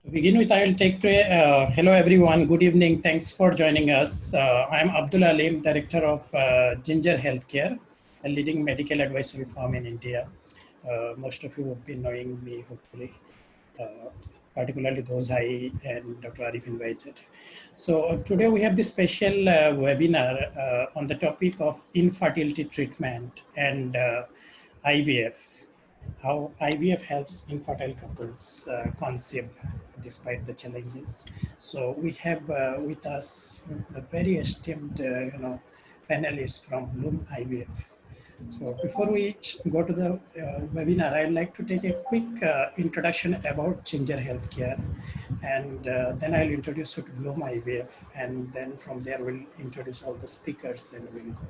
To begin with, I will take to hello everyone, good evening, thanks for joining us. I am Abdul Alim, Director of Ginger Healthcare, a leading medical advisory firm in India. Most of you have been knowing me, hopefully, uh, particularly those I and Dr. Arif invited. So today we have this special webinar on the topic of infertility treatment and IVF, how IVF helps infertile couples conceive despite the challenges. So we have with us the very esteemed, panelists from Bloom IVF. So before we go to the webinar, I'd like to take a quick introduction about Ginger Healthcare, and then I'll introduce you to Bloom IVF, and then from there we'll introduce all the speakers and we'll go.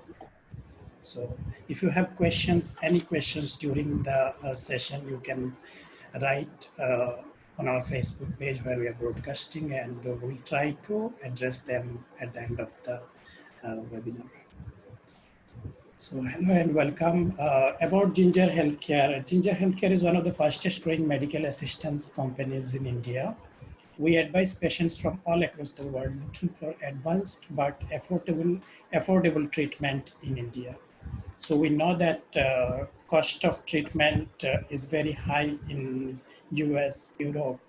So if you have questions, any questions during the session, you can write on our Facebook page where we are broadcasting, and we'll try to address them at the end of the webinar. So hello and welcome. About Ginger Healthcare. Ginger Healthcare is one of the fastest growing medical assistance companies in India. We advise patients from all across the world looking for advanced but affordable treatment in India. So we know that cost of treatment is very high in US, Europe,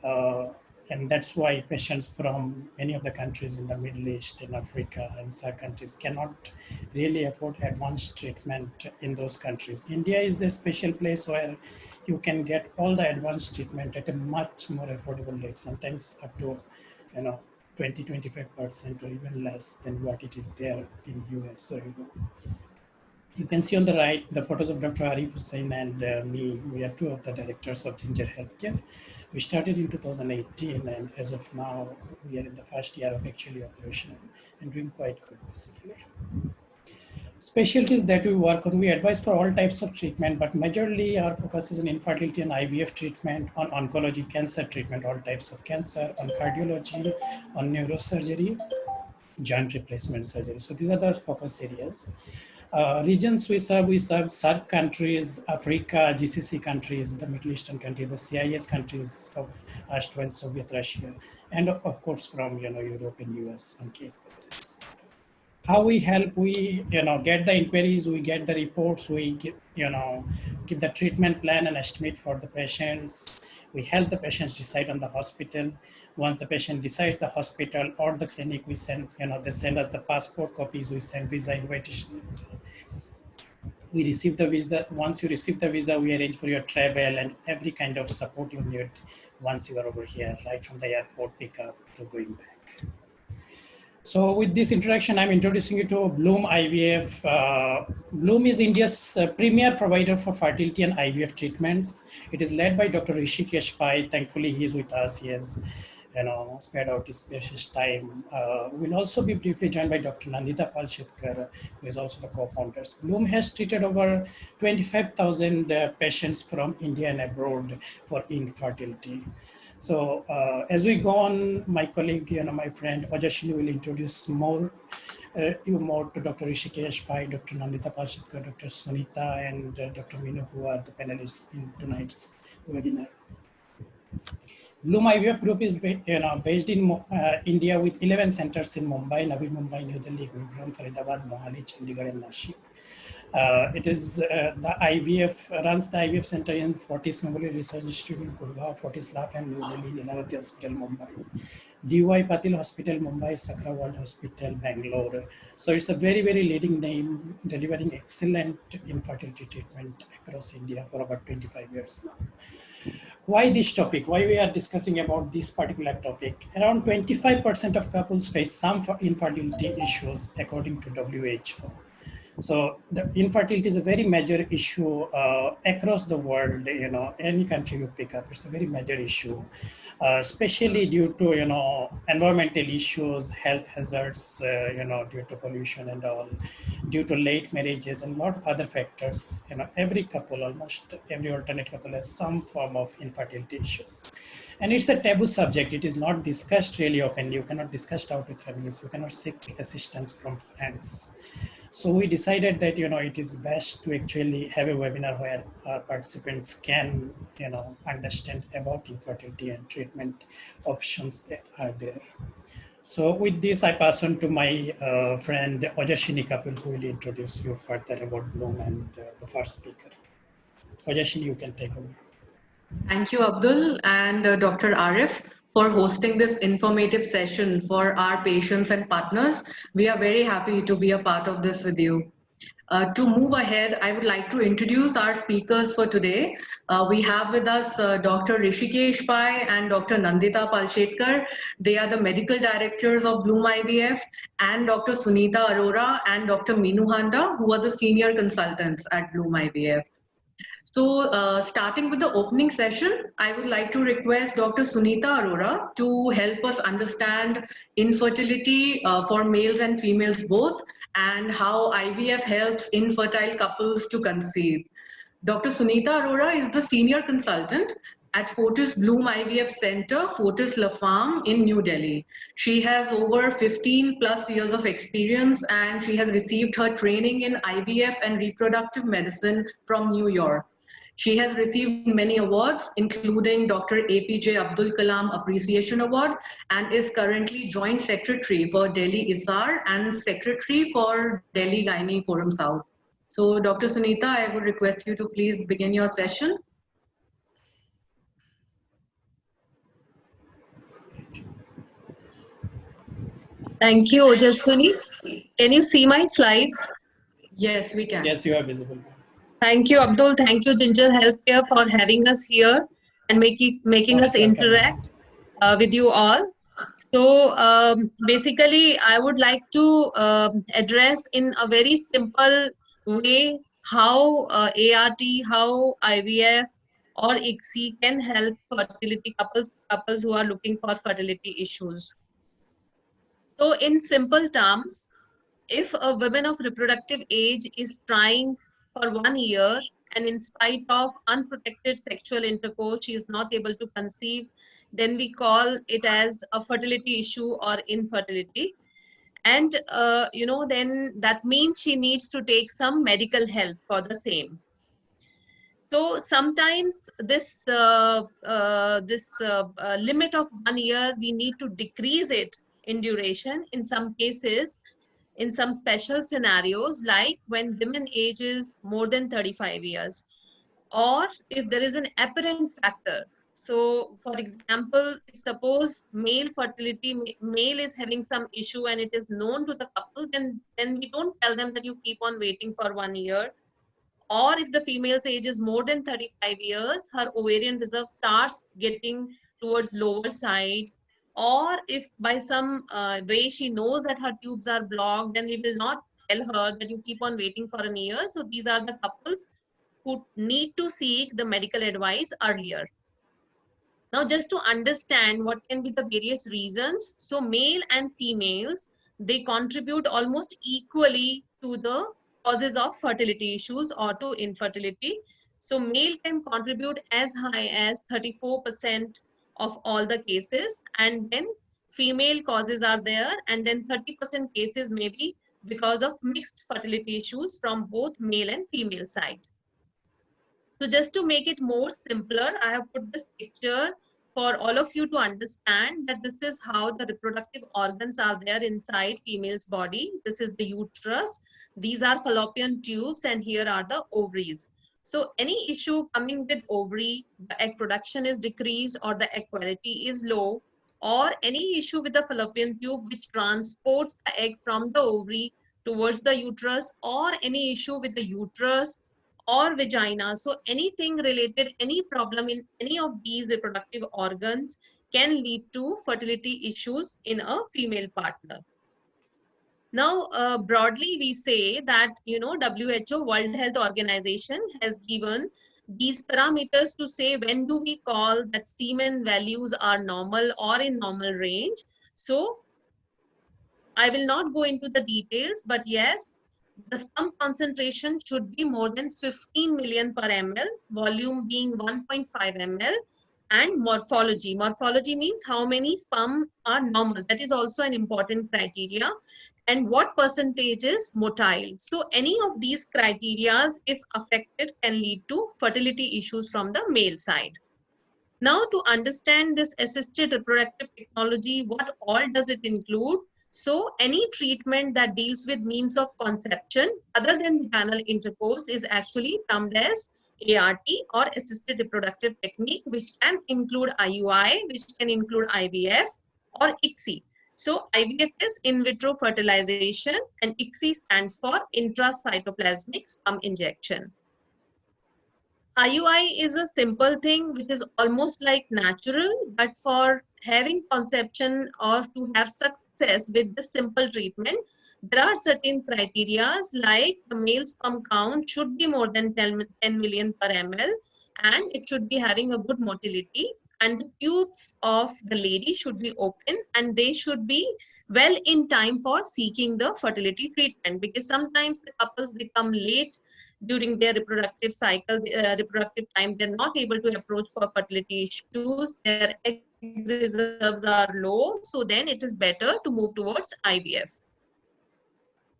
uh, and that's why patients from many of the countries in the Middle East and Africa and some countries cannot really afford advanced treatment in those countries. India is a special place where you can get all the advanced treatment at a much more affordable rate, sometimes up to 20-25% or even less than what it is there in US or Europe. You can see on the right the photos of Dr. Arif Hussain and me. We are two of the directors of Ginger Healthcare. We started in 2018, and as of now, we are in the first year of actually operational and doing quite good, basically. Specialties that we work on, we advise for all types of treatment, but majorly our focus is on infertility and IVF treatment, on oncology, cancer treatment, all types of cancer, on cardiology, on neurosurgery, joint replacement surgery. So these are the focus areas. Regions we serve SAARC countries, Africa, GCC countries, the Middle Eastern countries, the CIS countries of erstwhile Soviet Russia, and of course from Europe and US on case basis. How we help, we get the inquiries, we get the reports, we give the treatment plan and estimate for the patients. We help the patients decide on the hospital. Once the patient decides the hospital or the clinic, we send they send us the passport copies, we send visa invitation. We receive the visa. Once you receive the visa, we arrange for your travel and every kind of support you need once you are over here, right from the airport pickup to going back. So with this introduction, I'm introducing you to Bloom IVF. Bloom is India's premier provider for fertility and IVF treatments. It is led by Dr. Rishikesh Pai. Thankfully, he is with us. He has spared out his precious time. We'll also be briefly joined by Dr. Nandita Palshetkar, who is also the co-founders. Bloom has treated over 25,000 patients from India and abroad for infertility. So as we go on, my colleague, my friend Ojashini will introduce you more to Dr. Rishikesh Pai, Dr. Nandita Palshetkar, Dr. Sunita, and Dr. Minu, who are the panelists in tonight's webinar. Bloom IVF Group is based in India with 11 centers in Mumbai, Navi Mumbai, New Delhi, Gurugram, Faridabad, Mohali, Chandigarh, and Nashik. It is the IVF runs the IVF center in Fortis Memorial Research Institute in Gurgaon, Fortis Lab and New Delhi, Lilavati Hospital, Mumbai, DY Patil Hospital, Mumbai, Sakra World Hospital, Bangalore. So it's a very, very leading name, delivering excellent infertility treatment across India for about 25 years now. Why this topic? Why we are discussing about this particular topic? Around 25% of couples face some infertility issues according to WHO. So the infertility is a very major issue across the world. Any country you pick up, it's a very major issue, especially due to environmental issues, health hazards, due to pollution and all, due to late marriages and a lot of other factors. Every couple, almost every alternate couple, has some form of infertility issues, and it's a taboo subject. It is not discussed really openly. You cannot discuss it out with families. You cannot seek assistance from friends. So we decided that, it is best to actually have a webinar where our participants can, understand about infertility and treatment options that are there. So with this, I pass on to my friend Ojashini Kapil, who will introduce you further about Bloom and the first speaker. Ojashini, you can take over. Thank you, Abdul and Dr. Arif, for hosting this informative session for our patients and partners. We are very happy to be a part of this with you. To move ahead, I would like to introduce our speakers for today. We have with us Dr. Rishikesh Pai and Dr. Nandita Palshetkar. They are the medical directors of Bloom IVF, and Dr. Sunita Arora and Dr. Meenu Handa, who are the senior consultants at Bloom IVF. So starting with the opening session, I would like to request Dr. Sunita Arora to help us understand infertility for males and females both, and how IVF helps infertile couples to conceive. Dr. Sunita Arora is the senior consultant at Fortis Bloom IVF Center, Fortis La Femme in New Delhi. She has over 15 plus years of experience, and she has received her training in IVF and reproductive medicine from New York. She has received many awards, including Dr. APJ Abdul Kalam Appreciation Award, and is currently Joint Secretary for Delhi ISAR and Secretary for Delhi Gynae Forum South. So, Dr. Sunita, I would request you to please begin your session. Thank you, Ojaswini. Can you see my slides? Yes, we can. Yes, you are visible. Thank you, Abdul. Thank you, Ginger Healthcare, for having us here and making us interact with you all. So basically, I would like to address in a very simple way how ART, how IVF or ICSI can help fertility couples who are looking for fertility issues. So in simple terms, if a woman of reproductive age is trying for 1 year and in spite of unprotected sexual intercourse, she is not able to conceive, then we call it as a fertility issue or infertility. And, then that means she needs to take some medical help for the same. So sometimes this limit of 1 year, we need to decrease it in duration. In some cases, in some special scenarios, like when women age is more than 35 years, or if there is an apparent factor. So for example, if suppose male is having some issue and it is known to the couple, then we don't tell them that you keep on waiting for 1 year. Or if the female's age is more than 35 years, her ovarian reserve starts getting towards lower side, or if by some way she knows that her tubes are blocked, then we will not tell her that you keep on waiting for a year. So these are the couples who need to seek the medical advice earlier. Now, just to understand what can be the various reasons, so male and females, they contribute almost equally to the causes of fertility issues or to infertility. So male can contribute as high as 34% of all the cases, and then female causes are there, and then 30% cases may be because of mixed fertility issues from both male and female side. So just to make it more simpler, I have put this picture for all of you to understand that this is how the reproductive organs are there inside female's body. This is the uterus. These are fallopian tubes, and here are the ovaries. So any issue coming with ovary, the egg production is decreased or the egg quality is low, or any issue with the fallopian tube which transports the egg from the ovary towards the uterus, or any issue with the uterus or vagina. So anything related, any problem in any of these reproductive organs can lead to fertility issues in a female partner. Now, broadly, we say that, WHO, World Health Organization, has given these parameters to say when do we call that semen values are normal or in normal range. So I will not go into the details, but yes, the sperm concentration should be more than 15 million per ml, volume being 1.5 ml, and morphology. Morphology means how many sperm are normal. That is also an important criteria. and what percentage is motile. So any of these criteria, if affected, can lead to fertility issues from the male side. Now, to understand this assisted reproductive technology, what all does it include? So any treatment that deals with means of conception other than vaginal intercourse is actually termed as ART, or assisted reproductive technique, which can include IUI, which can include IVF or ICSI. So IVF is in vitro fertilization and ICSI stands for intracytoplasmic sperm injection. IUI is a simple thing which is almost like natural, but for having conception or to have success with this simple treatment, there are certain criteria like the male sperm count should be more than 10 million per ml, and it should be having a good motility, and the tubes of the lady should be open and they should be well in time for seeking the fertility treatment, because sometimes the couples become late during their reproductive cycle, reproductive time, they're not able to approach for fertility issues, their egg reserves are low, so then it is better to move towards IVF.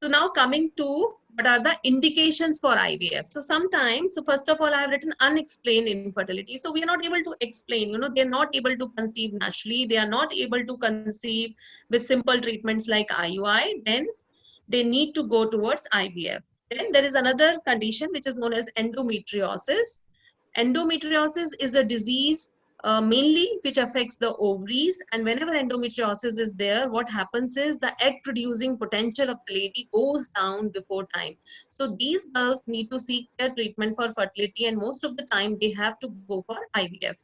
So now coming to what are the indications for IVF. So sometimes, so first of all, I have written unexplained infertility. So we are not able to explain, they're not able to conceive naturally, they are not able to conceive with simple treatments like IUI, then they need to go towards IVF. Then there is another condition which is known as endometriosis. Endometriosis is a disease mainly which affects the ovaries, and whenever endometriosis is there, what happens is the egg producing potential of the lady goes down before time. So these girls need to seek their treatment for fertility, and most of the time they have to go for IVF.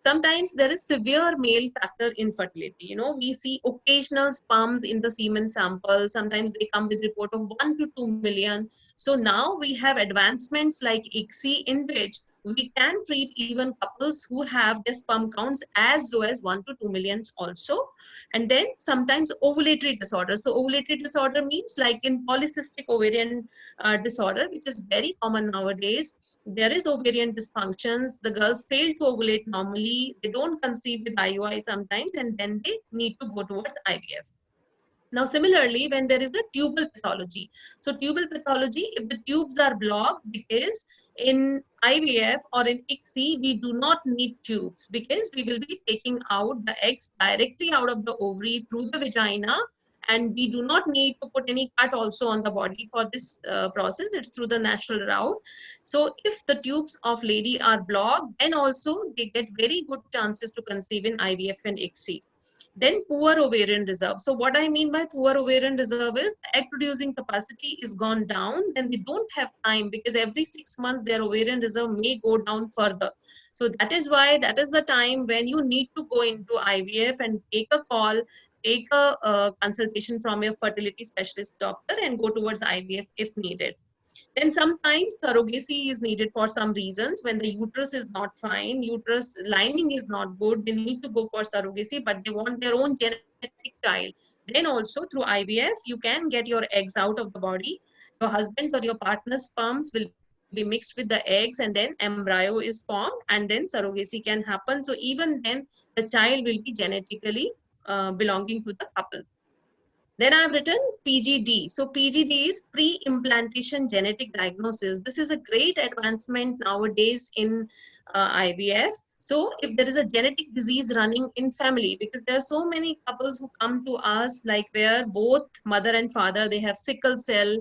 Sometimes there is severe male factor infertility. We see occasional sperms in the semen sample. Sometimes they come with report of 1 to 2 million. So now we have advancements like ICSI, in which we can treat even couples who have their sperm counts as low as 1 to 2 millions also. And then sometimes ovulatory disorder. So ovulatory disorder means like in polycystic ovarian disorder, which is very common nowadays. There is ovarian dysfunctions, the girls fail to ovulate normally, they don't conceive with IUI sometimes, and then they need to go towards IVF. Now, similarly, when there is a tubal pathology, so tubal pathology, if the tubes are blocked, because in IVF or in ICSI, we do not need tubes, because we will be taking out the eggs directly out of the ovary through the vagina, and we do not need to put any cut also on the body for this process. It's through the natural route. So if the tubes of lady are blocked, then also they get very good chances to conceive in IVF and ICSI. Then poor ovarian reserve. So what I mean by poor ovarian reserve is the egg producing capacity is gone down, then they don't have time, because every 6 months their ovarian reserve may go down further. So that is why that is the time when you need to go into IVF and take a call, take a consultation from your fertility specialist doctor and go towards IVF if needed. Then sometimes surrogacy is needed for some reasons. When the uterus is not fine, uterus lining is not good, they need to go for surrogacy, but they want their own genetic child. Then also through IVF, you can get your eggs out of the body. Your husband or your partner's sperms will be mixed with the eggs, and then embryo is formed, and then surrogacy can happen. So even then, the child will be genetically belonging to the couple. Then I've written PGD. So PGD is pre-implantation genetic diagnosis. This is a great advancement nowadays in IVF. So if there is a genetic disease running in family, because there are so many couples who come to us like where both mother and father, they have sickle cell,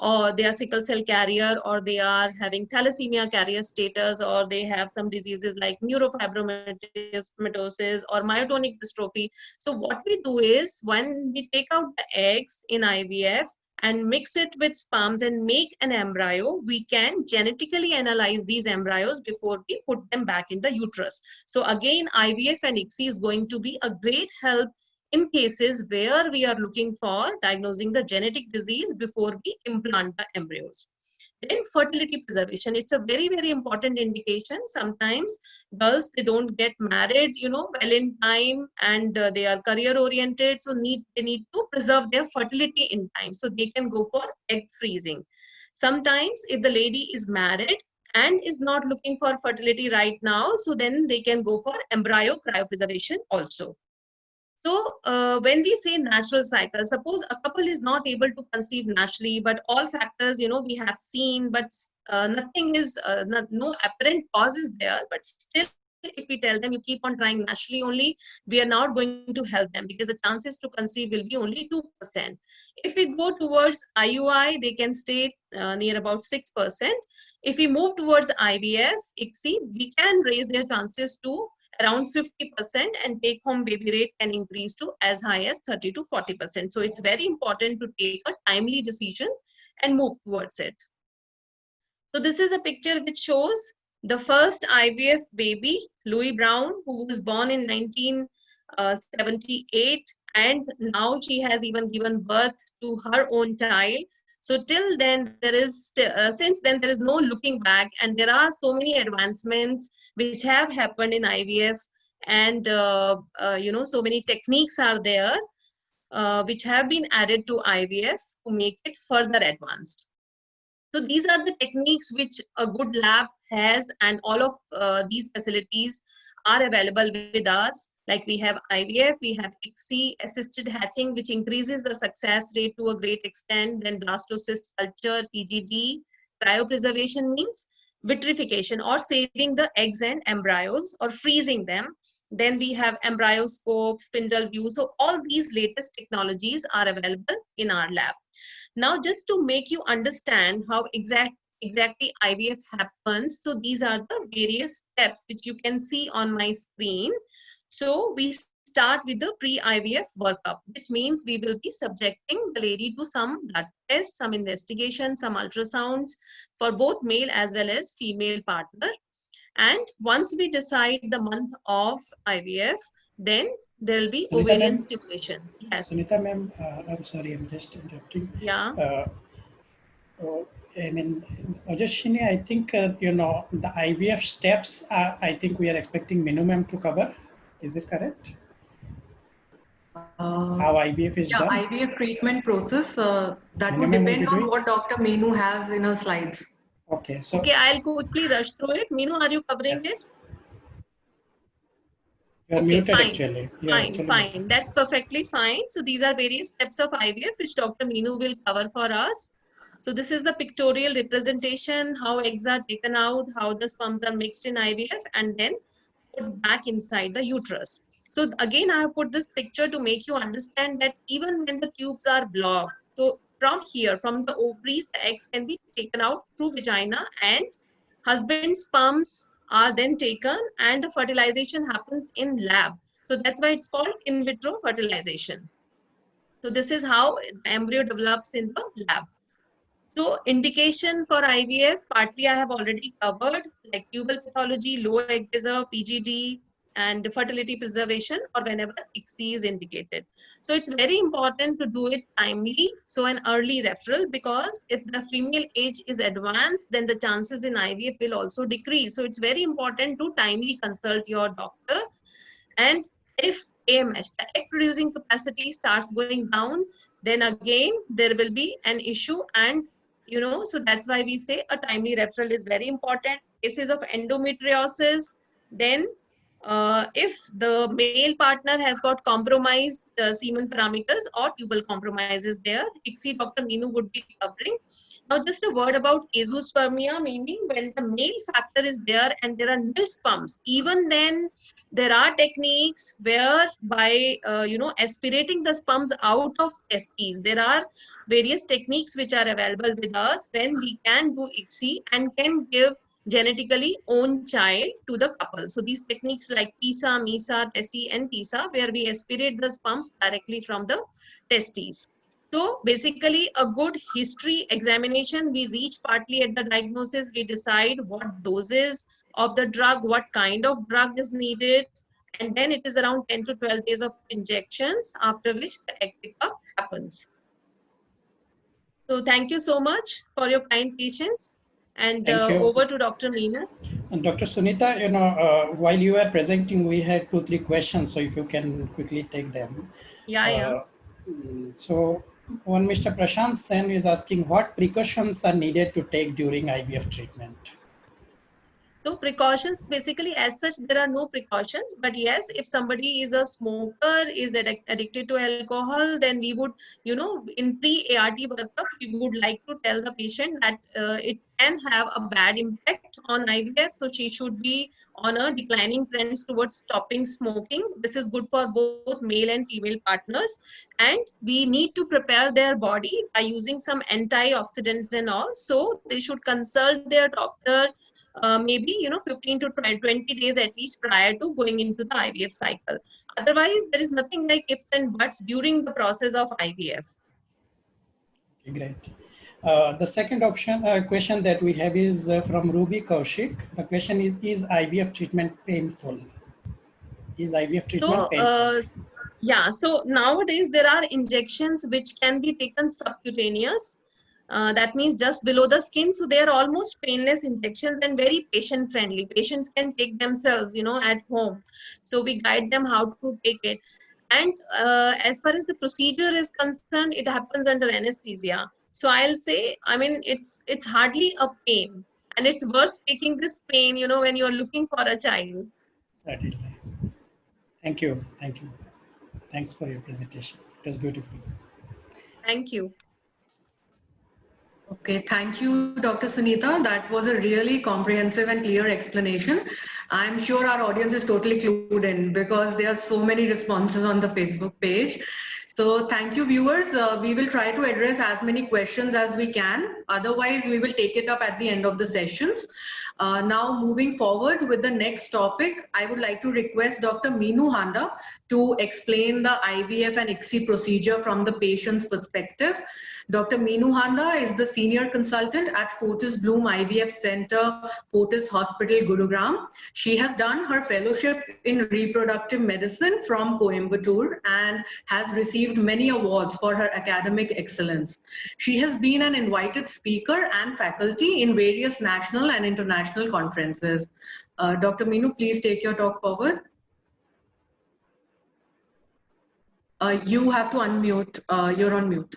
or they are sickle cell carrier, or they are having thalassemia carrier status, or they have some diseases like neurofibromatosis or myotonic dystrophy. So what we do is, when we take out the eggs in IVF and mix it with sperms and make an embryo, we can genetically analyze these embryos before we put them back in the uterus. So again, IVF and ICSI is going to be a great help in cases where we are looking for diagnosing the genetic disease before we implant the embryos. Then fertility preservation, it's a very, very important indication. Sometimes girls, they don't get married, well in time, and they are career oriented. So they need to preserve their fertility in time. So they can go for egg freezing. Sometimes if the lady is married and is not looking for fertility right now, so then they can go for embryo cryopreservation also. So when we say natural cycle, suppose a couple is not able to conceive naturally, but all factors, we have seen, but nothing is, no apparent cause is there, but still if we tell them you keep on trying naturally only, we are not going to help them because the chances to conceive will be only 2%. If we go towards IUI, they can stay near about 6%. If we move towards IVF, ICSI, we can raise their chances to around 50%, and take home baby rate can increase to as high as 30 to 40%. So it's very important to take a timely decision and move towards it. So this is a picture which shows the first IVF baby, Louis Brown, who was born in 1978, and now she has even given birth to her own child. So till then, since then there is no looking back, and there are so many advancements which have happened in IVF, and so many techniques are there which have been added to IVF to make it further advanced. So these are the techniques which a good lab has, and all of these facilities are available with us. Like we have IVF, we have ICSI, assisted hatching, which increases the success rate to a great extent. Then blastocyst culture, PGD, cryopreservation means vitrification or saving the eggs and embryos or freezing them. Then we have embryoscope, spindle view. So all these latest technologies are available in our lab. Now, just to make you understand how exactly IVF happens, so these are the various steps which you can see on my screen. So we start with the pre-IVF workup, which means we will be subjecting the lady to some blood tests, some investigation, some ultrasounds for both male as well as female partner. And once we decide the month of IVF, then there will be ovarian stimulation. Yes. Sunita ma'am, I'm sorry, I'm just interrupting. Yeah. I mean, Ojashini, I think, the IVF steps, I think we are expecting minimum to cover. Is it correct? How IVF is done? Yeah, IVF treatment process, that would depend on what Dr. Meenu has in her slides. Okay, so. Okay, I'll quickly rush through it. Meenu, are you covering it? You're muted actually. Fine. That's perfectly fine. So these are various steps of IVF which Dr. Meenu will cover for us. So this is the pictorial representation, how eggs are taken out, how the sperms are mixed in IVF and then put back inside the uterus. So again, I have put this picture to make you understand that even when the tubes are blocked, so from here, from the ovaries, the eggs can be taken out through vagina, and husband's sperms are then taken and the fertilization happens in lab. So that's why it's called in vitro fertilization. So this is how the embryo develops in the lab. So indication for IVF, partly I have already covered, like tubal pathology, low egg reserve, PGD, and fertility preservation, or whenever ICSI is indicated. So it's very important to do it timely, so an early referral, because if the female age is advanced, then the chances in IVF will also decrease. So it's very important to timely consult your doctor. And if AMH, the egg producing capacity, starts going down, then again there will be an issue, and so that's why we say a timely referral is very important. Cases of endometriosis, then if the male partner has got compromised semen parameters or tubal compromise is there, ICSI Dr. Meenu would be covering. Now just a word about azoospermia, meaning when the male factor is there and there are nil sperms, even then there are techniques where by aspirating the sperms out of testes, there are various techniques which are available with us when we can do ICSI and can give genetically own child to the couple. So these techniques like PISA, MISA, TESI and TISA, where we aspirate the sperms directly from the testes. So basically a good history examination, we reach partly at the diagnosis, we decide what doses of the drug, what kind of drug is needed, and then it is around 10 to 12 days of injections, after which the egg pickup happens. So thank you so much for your kind patience. And over to Dr. Meenu. And Dr. Sunita, while you were presenting, we had 2-3 questions. So if you can quickly take them. Yeah. So one Mr. Prashant Sen is asking, what precautions are needed to take during IVF treatment? So precautions, basically as such, there are no precautions. But yes, if somebody is a smoker, is addicted to alcohol, then we would, in pre-ART workup, we would like to tell the patient that it can have a bad impact on IVF. So she should be on a declining trends towards stopping smoking. This is good for both male and female partners. And we need to prepare their body by using some antioxidants and all. So they should consult their doctor maybe 15 to 20 days at least prior to going into the IVF cycle. Otherwise, there is nothing like ifs and buts during the process of IVF. Okay, great. The second question that we have is from Ruby Kaushik. The question is IVF treatment painful? Is IVF treatment painful? Yeah, so nowadays there are injections which can be taken subcutaneous. That means just below the skin. So they are almost painless injections and very patient friendly. Patients can take themselves, at home. So we guide them how to take it. And as far as the procedure is concerned, it happens under anesthesia. So I'll say, I mean, it's hardly a pain, and it's worth taking this pain, when you're looking for a child. Certainly. Thank you. Thank you. Thanks for your presentation. It was beautiful. Thank you. Okay, thank you, Dr. Sunita. That was a really comprehensive and clear explanation. I'm sure our audience is totally clued in because there are so many responses on the Facebook page. So thank you, viewers. We will try to address as many questions as we can. Otherwise, we will take it up at the end of the sessions. Now, moving forward with the next topic, I would like to request Dr. Meenu Handa to explain the IVF and ICSI procedure from the patient's perspective. Dr. Meenu Handa is the senior consultant at Fortis Bloom IVF Center, Fortis Hospital, Gurugram. She has done her fellowship in reproductive medicine from Coimbatore and has received many awards for her academic excellence. She has been an invited speaker and faculty in various national and international conferences. Dr. Meenu, please take your talk forward. You have to unmute. You're on mute.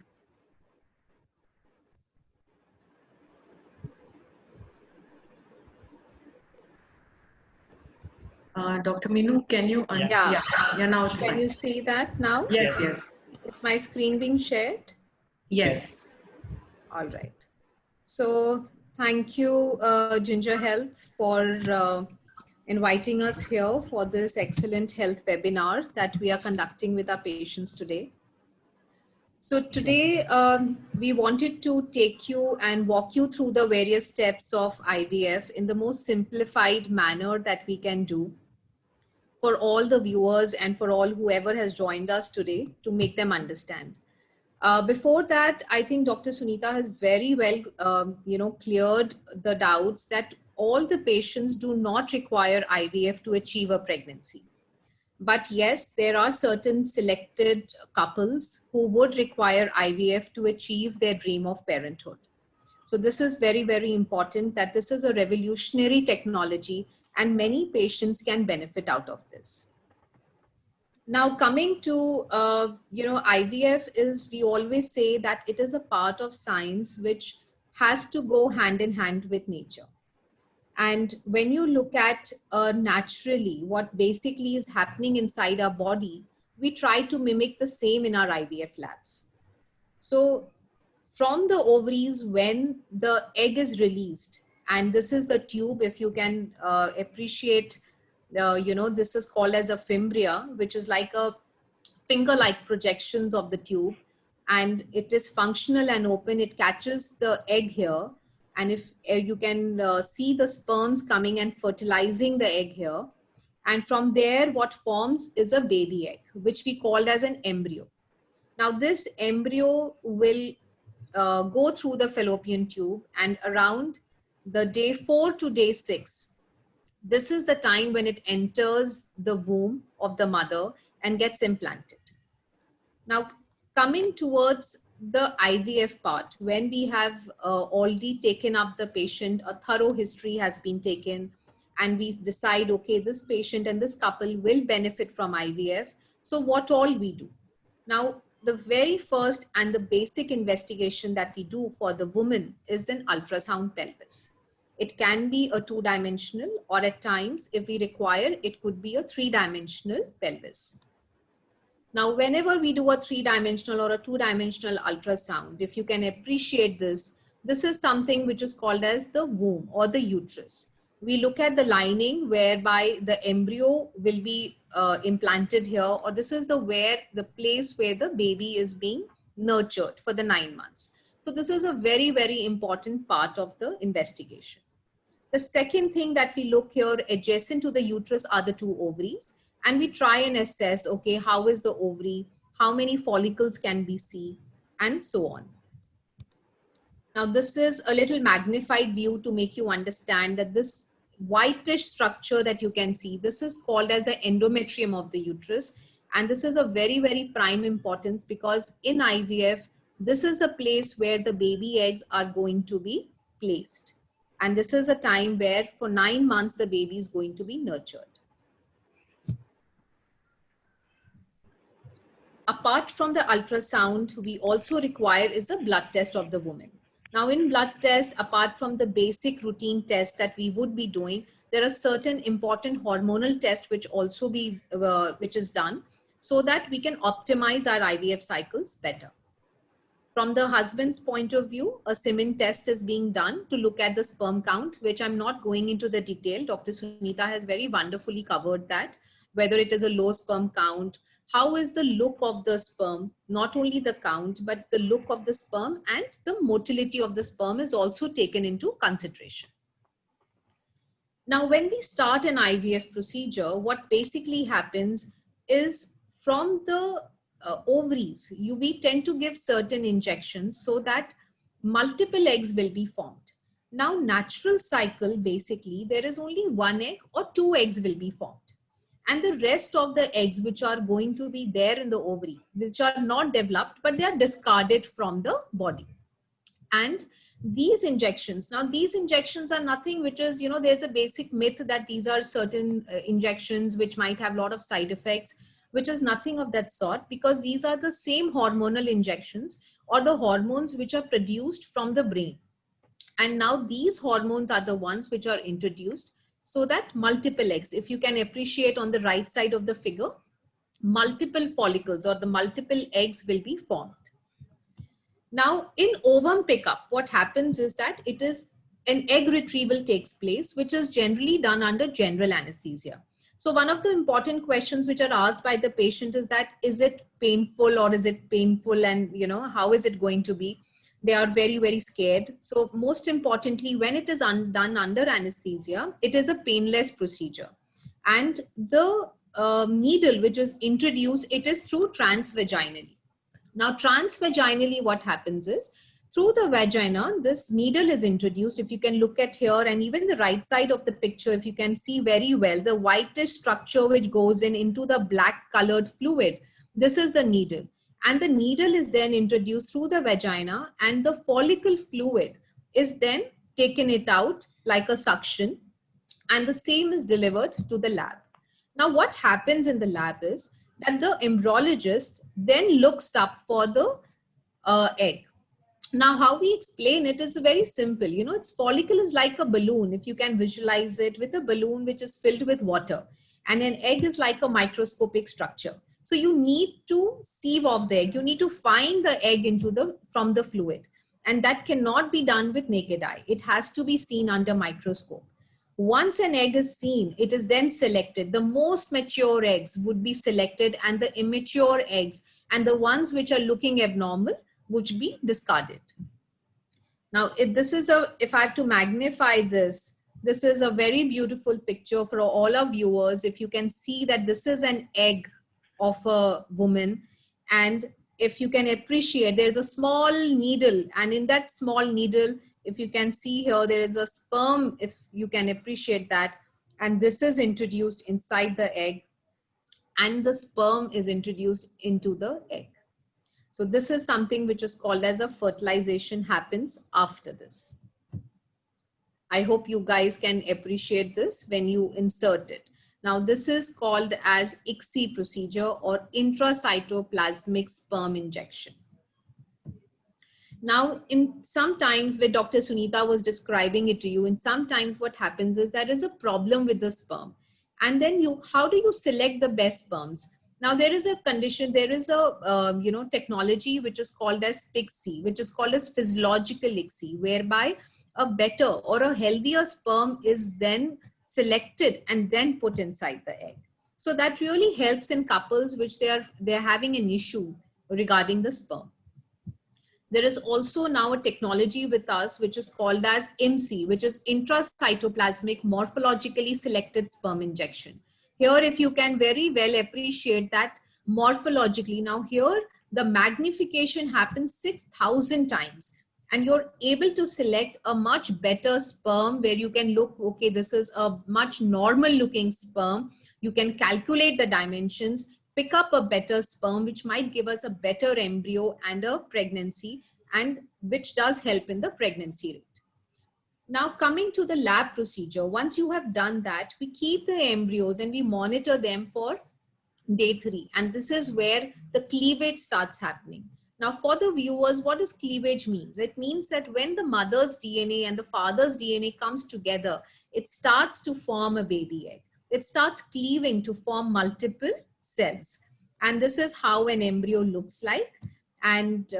Dr. Meenu, can you? Yeah. Now it's Can fine. you see that now? Yes, yes. Is my screen being shared? Yes. All right. So thank you, Ginger Health, for inviting us here for this excellent health webinar that we are conducting with our patients today. So today we wanted to take you and walk you through the various steps of IVF in the most simplified manner that we can do for all the viewers and for all whoever has joined us today to make them understand. Before that, I think Dr. Sunita has very well, cleared the doubts that all the patients do not require IVF to achieve a pregnancy. But yes, there are certain selected couples who would require IVF to achieve their dream of parenthood. So this is very, very important that this is a revolutionary technology and many patients can benefit out of this. Now coming to, IVF is, we always say that it is a part of science which has to go hand in hand with nature. And when you look at naturally what basically is happening inside our body, we try to mimic the same in our IVF labs. So from the ovaries, when the egg is released, and this is the tube, if you can appreciate, this is called as a fimbria, which is like a finger-like projections of the tube, and it is functional and open. It catches the egg here. And if you can see the sperms coming and fertilizing the egg here. And from there, what forms is a baby egg, which we called as an embryo. Now this embryo will go through the fallopian tube, and around the day 4 to day 6, this is the time when it enters the womb of the mother and gets implanted. Now, coming towards the IVF part, when we have already taken up the patient, a thorough history has been taken, and we decide, okay, this patient and this couple will benefit from IVF. So what all we do? Now, the very first and the basic investigation that we do for the woman is an ultrasound pelvis. It can be a 2-dimensional, or at times, if we require, it could be a 3-dimensional pelvis. Now, whenever we do a 3-dimensional or a 2-dimensional ultrasound, if you can appreciate this, this is something which is called as the womb or the uterus. We look at the lining whereby the embryo will be implanted here, or this is the place where the baby is being nurtured for the 9 months. So this is a very, very important part of the investigation. The second thing that we look here adjacent to the uterus are the 2 ovaries. And we try and assess, okay, how is the ovary? How many follicles can we see? And so on. Now, this is a little magnified view to make you understand that this whitish structure that you can see, this is called as the endometrium of the uterus. And this is a very, very prime importance because in IVF, this is the place where the baby eggs are going to be placed. And this is a time where for 9 months, the baby is going to be nurtured. Apart from the ultrasound, we also require is the blood test of the woman. Now in blood test, apart from the basic routine test that we would be doing, there are certain important hormonal tests which also which is done so that we can optimize our IVF cycles better. From the husband's point of view, a semen test is being done to look at the sperm count, which I'm not going into the detail. Dr. Sunita has very wonderfully covered that, whether it is a low sperm count, how is the look of the sperm, not only the count, but the look of the sperm and the motility of the sperm is also taken into consideration. Now, when we start an IVF procedure, what basically happens is from the ovaries, we tend to give certain injections so that multiple eggs will be formed. Now, natural cycle, basically, there is only 1 egg or 2 eggs will be formed. And the rest of the eggs which are going to be there in the ovary, which are not developed, but they are discarded from the body. And these injections, now these injections are nothing which is, there's a basic myth that these are certain injections which might have a lot of side effects, which is nothing of that sort, because these are the same hormonal injections or the hormones which are produced from the brain. And now these hormones are the ones which are introduced so that multiple eggs, if you can appreciate on the right side of the figure, multiple follicles or the multiple eggs will be formed. Now in ovum pickup, what happens is that it is an egg retrieval takes place, which is generally done under general anesthesia. So one of the important questions which are asked by the patient is that, is it painful or is it painful, and how is it going to be? They are very, very scared. So most importantly, when it is done under anesthesia, it is a painless procedure. And the needle which is introduced, it is through transvaginally. Now transvaginally, what happens is, through the vagina, this needle is introduced. If you can look at here and even the right side of the picture, if you can see very well, the whitish structure which goes into the black colored fluid, this is the needle. And the needle is then introduced through the vagina, and the follicle fluid is then taken it out like a suction, and the same is delivered to the lab. Now what happens in the lab is that the embryologist then looks up for the egg. Now how we explain it is very simple. Its follicle is like a balloon, if you can visualize it, with a balloon which is filled with water, and an egg is like a microscopic structure. So you need to sieve off the egg. You need to find the egg from the fluid. And that cannot be done with naked eye. It has to be seen under microscope. Once an egg is seen, it is then selected. The most mature eggs would be selected, and the immature eggs and the ones which are looking abnormal would be discarded. Now, if I have to magnify this, this is a very beautiful picture for all our viewers. If you can see that this is an egg of a woman, and if you can appreciate, there's a small needle, and in that small needle, if you can see here, there is a sperm, if you can appreciate that, and this is introduced inside the egg, and the sperm is introduced into the egg. So this is something which is called as a fertilization happens after this. I hope you guys can appreciate this when you insert it. Now this is called as ICSI procedure, or intracytoplasmic sperm injection. Now, in sometimes where Dr. Sunita was describing it to you, and sometimes what happens is there is a problem with the sperm. And then how do you select the best sperms? Now, there is a condition, there is a, technology which is called as PICSI, which is called as physiological ICSI, whereby a better or a healthier sperm is then selected and then put inside the egg. So that really helps in couples which they're having an issue regarding the sperm. There is also now a technology with us which is called as IMSI, which is intracytoplasmic morphologically selected sperm injection. Here, if you can very well appreciate that morphologically, now here the magnification happens 6,000 times, and you're able to select a much better sperm where you can look, okay, this is a much normal looking sperm. You can calculate the dimensions, pick up a better sperm, which might give us a better embryo and a pregnancy, and which does help in the pregnancy rate. Now, coming to the lab procedure, once you have done that, we keep the embryos and we monitor them for day 3. And this is where the cleavage starts happening. Now, for the viewers, what does cleavage means? It means that when the mother's DNA and the father's DNA comes together, it starts to form a baby egg. It starts cleaving to form multiple cells. And this is how an embryo looks like. And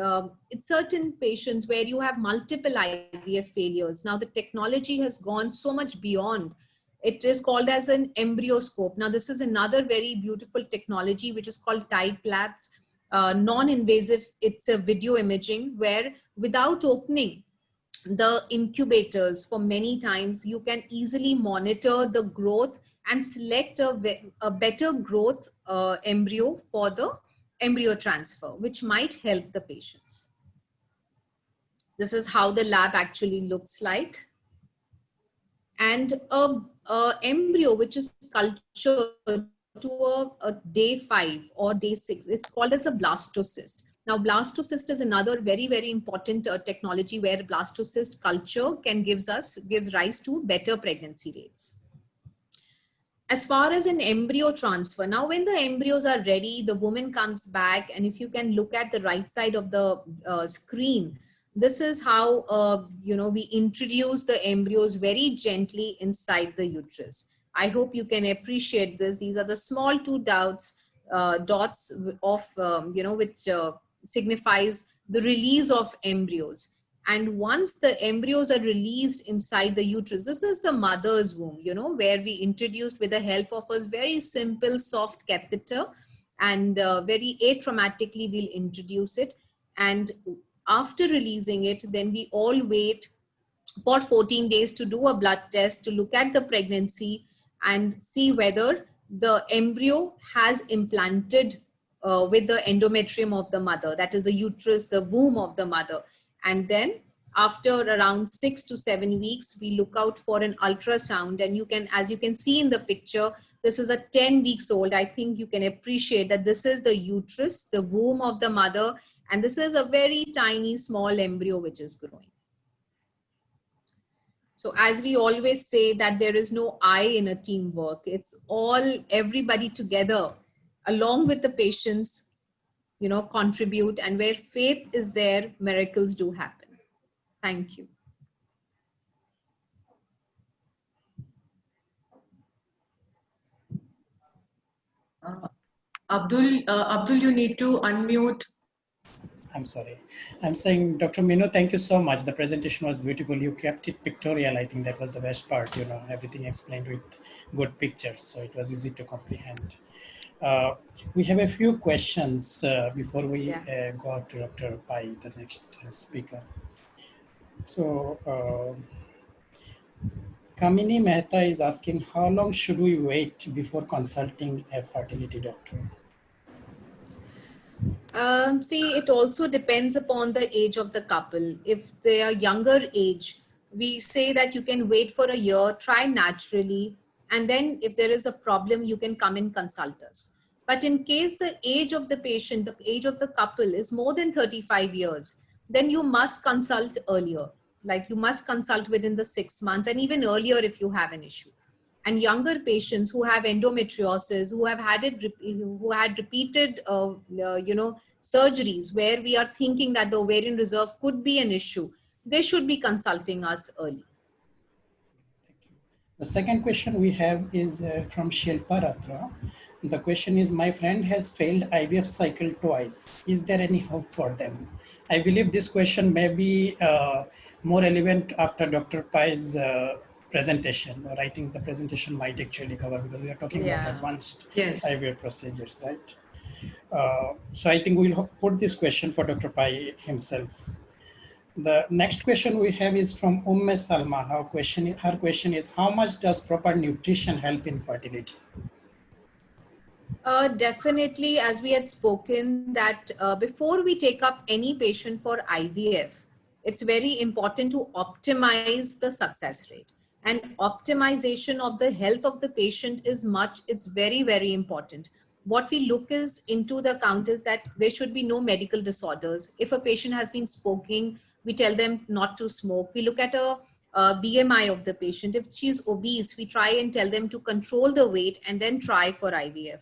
it's certain patients where you have multiple IVF failures. Now the technology has gone so much beyond. It is called as an embryoscope. Now this is another very beautiful technology which is called TIDE-PLATS, non-invasive. It's a video imaging where without opening the incubators for many times, you can easily monitor the growth and select a better growth embryo for the embryo transfer, which might help the patients. This is how the lab actually looks like. And a embryo which is cultured to a day 5 or day 6, it's called as a blastocyst. Now, blastocyst is another very, very important technology where blastocyst culture gives rise to better pregnancy rates. As far as an embryo transfer, now when the embryos are ready, the woman comes back, and if you can look at the right side of the screen, this is how we introduce the embryos very gently inside the uterus. I hope you can appreciate this. These are the small 2 dots of which signifies the release of embryos. And once the embryos are released inside the uterus, this is the mother's womb, where we introduced with the help of a very simple soft catheter, and very atraumatically we'll introduce it. And after releasing it, then we all wait for 14 days to do a blood test to look at the pregnancy and see whether the embryo has implanted with the endometrium of the mother, that is the uterus, the womb of the mother. And then after around 6 to 7 weeks, we look out for an ultrasound, and you can, as you can see in the picture, this is a 10 weeks old. I think you can appreciate that this is the uterus, the womb of the mother, and this is a very tiny small embryo which is growing. So as we always say that there is no I in a teamwork, it's everybody together along with the patients, contribute, and where faith is there, miracles do happen. Thank you. Abdul, you need to unmute. I'm sorry. I'm saying, Dr. Minu, thank you so much. The presentation was beautiful. You kept it pictorial. I think that was the best part, everything explained with good pictures. So it was easy to comprehend. We have a few questions before we go to Dr. Pai, the next speaker. So Kamini Mehta is asking, how long should we wait before consulting a fertility doctor? See, it also depends upon the age of the couple. If they are younger age, we say that you can wait for a year, try naturally, and then if there is a problem, you can come and consult us. But in case the age of the patient, the age of the couple is more than 35 years, then you must consult earlier. Like you must consult within the 6 months, and even earlier if you have an issue. and younger patients who have endometriosis, who have had it, who had repeated, surgeries where we are thinking that the ovarian reserve could be an issue, they should be consulting us early. The second question we have is from Shilpa Ratra. The question is, my friend has failed IVF cycle twice. Is there any hope for them? I believe this question may be more relevant after Dr. Pai's presentation, or I think the presentation might actually cover, because we are talking about advanced IVF procedures, right? So I think we'll put this question for Dr. Pai himself. The next question we have is from Salma. Her question is, how much does proper nutrition help in fertility? Definitely, as we had spoken, that before we take up any patient for IVF, it's very important to optimize the success rate. And optimization of the health of the patient it's very, very important. What we look is into the account is that there should be no medical disorders. If a patient has been smoking, we tell them not to smoke. We look at a BMI of the patient. If she's obese, we try and tell them to control the weight and then try for IVF.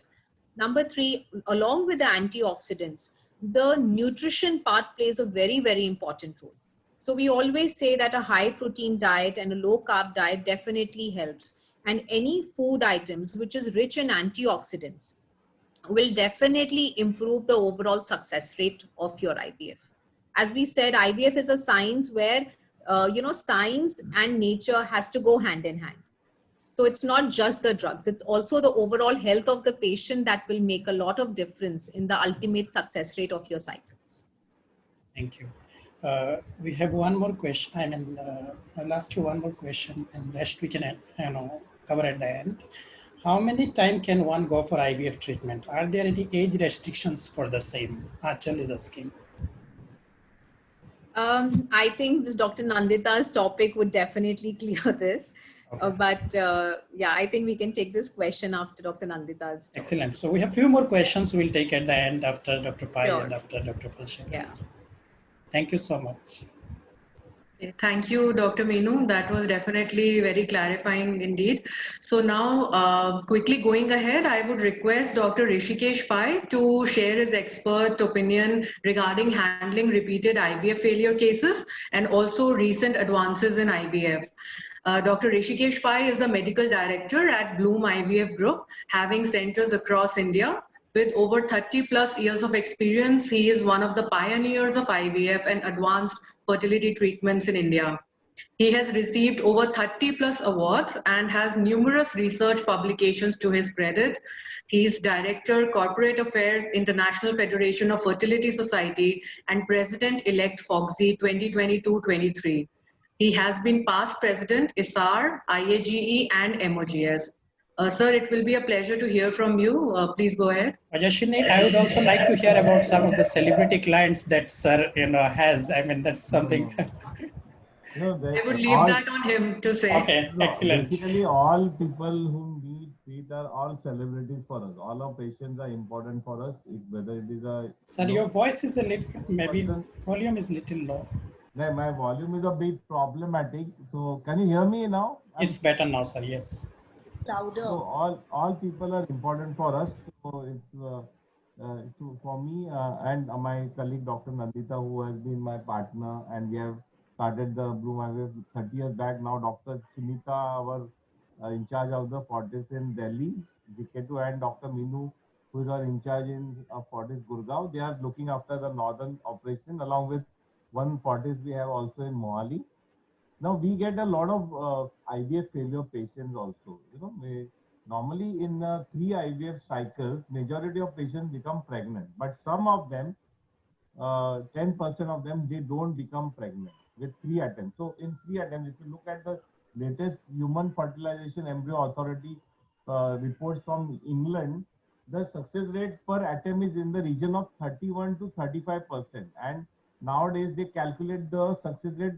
Number 3, along with the antioxidants, the nutrition part plays a very, very important role. So we always say that a high protein diet and a low carb diet definitely helps. And any food items which is rich in antioxidants will definitely improve the overall success rate of your IVF. As we said, IVF is a science where, science and nature has to go hand in hand. So it's not just the drugs, it's also the overall health of the patient that will make a lot of difference in the ultimate success rate of your cycles. Thank you. We have one more question. I'll ask you one more question, and rest we can cover at the end. How many times can one go for IVF treatment? Are there any age restrictions for the same? Achal is asking. I think Dr. Nandita's topic would definitely clear this. Okay. I think we can take this question after Dr. Nandita's topic. Excellent. So we have a few more questions we'll take at the end after Dr. Pai and after Dr. Palshan. Yeah. Thank you so much. Thank you, Dr. Meenu. That was definitely very clarifying indeed. So now, quickly going ahead, I would request Dr. Rishikesh Pai to share his expert opinion regarding handling repeated IVF failure cases and also recent advances in IVF. Dr. Rishikesh Pai is the medical director at Bloom IVF Group, having centers across India. With over 30 plus years of experience, he is one of the pioneers of IVF and advanced fertility treatments in India. He has received over 30 plus awards and has numerous research publications to his credit. He is Director, Corporate Affairs, International Federation of Fertility Society, and President-elect FOGSI 2022-23. He has been past President, ISAR, IAGE, and MOGS. Sir, it will be a pleasure to hear from you. Please go ahead. Ajashini, I would also like to hear about some of the celebrity clients that Sir has. I mean, that's something. I would leave that on him to say. Okay, excellent. Basically, all people whom we treat are all celebrities for us. All our patients are important for us, whether it is a... Sir, your voice is a little, maybe volume is a little low. No, my volume is a bit problematic. So, can you hear me now? It's better now, sir, yes. Louder. So all people are important for us. So it's for me and my colleague Dr. Nandita, who has been my partner, and we have started the Bloom IVF 30 years back. Now Dr. Sunita, our in charge of the Fortis in Delhi, GK2, and Dr. Meenu, who is our in charge in Fortis Gurgaon. They are looking after the northern operation, along with one Fortis we have also in Mohali. Now we get a lot of IVF failure patients also. Normally in 3 IVF cycles, majority of patients become pregnant, but some of them, 10% of them, they don't become pregnant with 3 attempts. So in 3 attempts, if you look at the latest Human Fertilization Embryo Authority reports from England, the success rate per attempt is in the region of 31 to 35%. And nowadays they calculate the success rate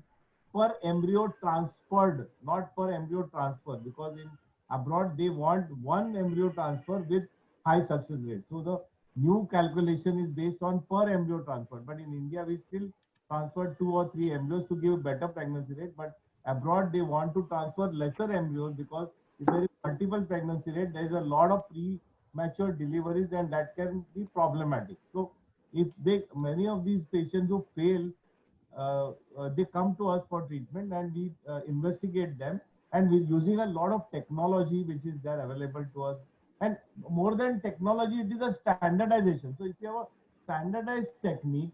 per embryo transferred, not per embryo transfer, because in abroad they want 1 embryo transfer with high success rate. So the new calculation is based on per embryo transfer, but in India we still transfer 2 or 3 embryos to give better pregnancy rate, but abroad they want to transfer lesser embryos because if there is multiple pregnancy rate, there is a lot of premature deliveries, and that can be problematic. So if many of these patients who fail, they come to us for treatment, and we investigate them, and we're using a lot of technology which is there available to us. And more than technology, it is a standardization. So if you have a standardized technique,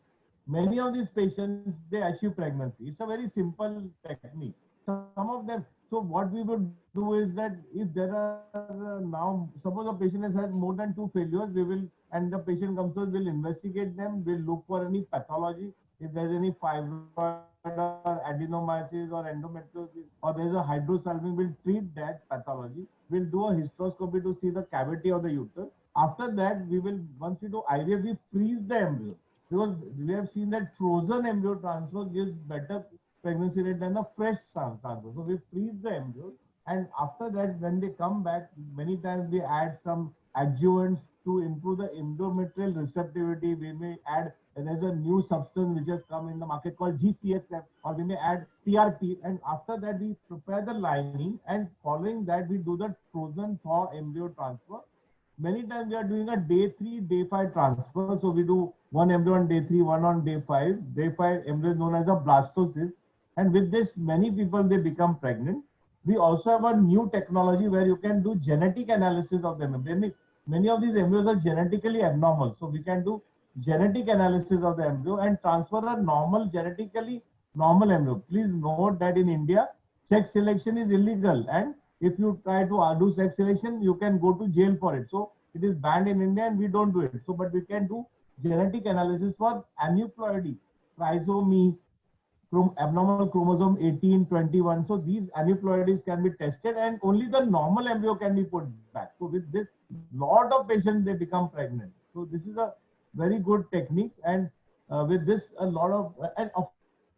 many of these patients, they achieve pregnancy. It's a very simple technique. Some of them, so what we would do is that if there are now, suppose a patient has had more than 2 failures, we will, and the patient comes to us, we'll investigate them, we'll look for any pathology, if there's any fibroid or adenomyosis or endometriosis, or there's a hydrosalpingo, we'll treat that pathology. We'll do a hysteroscopy to see the cavity of the uterus. After that, we will, once we do IVF, we freeze the embryo, because we have seen that frozen embryo transfer gives better pregnancy rate than a fresh transfer. So we freeze the embryo, and after that, when they come back, many times we add some adjuvants to improve the endometrial receptivity. We may add, there's a new substance which has come in the market called GCSF, or we may add PRP, and after that we prepare the lining, and following that we do the frozen thaw embryo transfer. Many times we are doing a day 3, day 5 transfer. So we do one embryo on day 3, one on day 5. Day 5 embryo is known as a blastocyst. And with this, many people, they become pregnant. We also have a new technology where you can do genetic analysis of them. Many of these embryos are genetically abnormal. So we can do genetic analysis of the embryo and transfer a normal, genetically normal embryo. Please note that in India, sex selection is illegal. And if you try to do sex selection, you can go to jail for it. So it is banned in India, and we don't do it. So, but we can do genetic analysis for aneuploidy, trisomy, abnormal chromosome 18, 21. So these aneuploidies can be tested, and only the normal embryo can be put back. So with this, lot of patients, they become pregnant. So this is a very good technique, and with this, a lot of, and of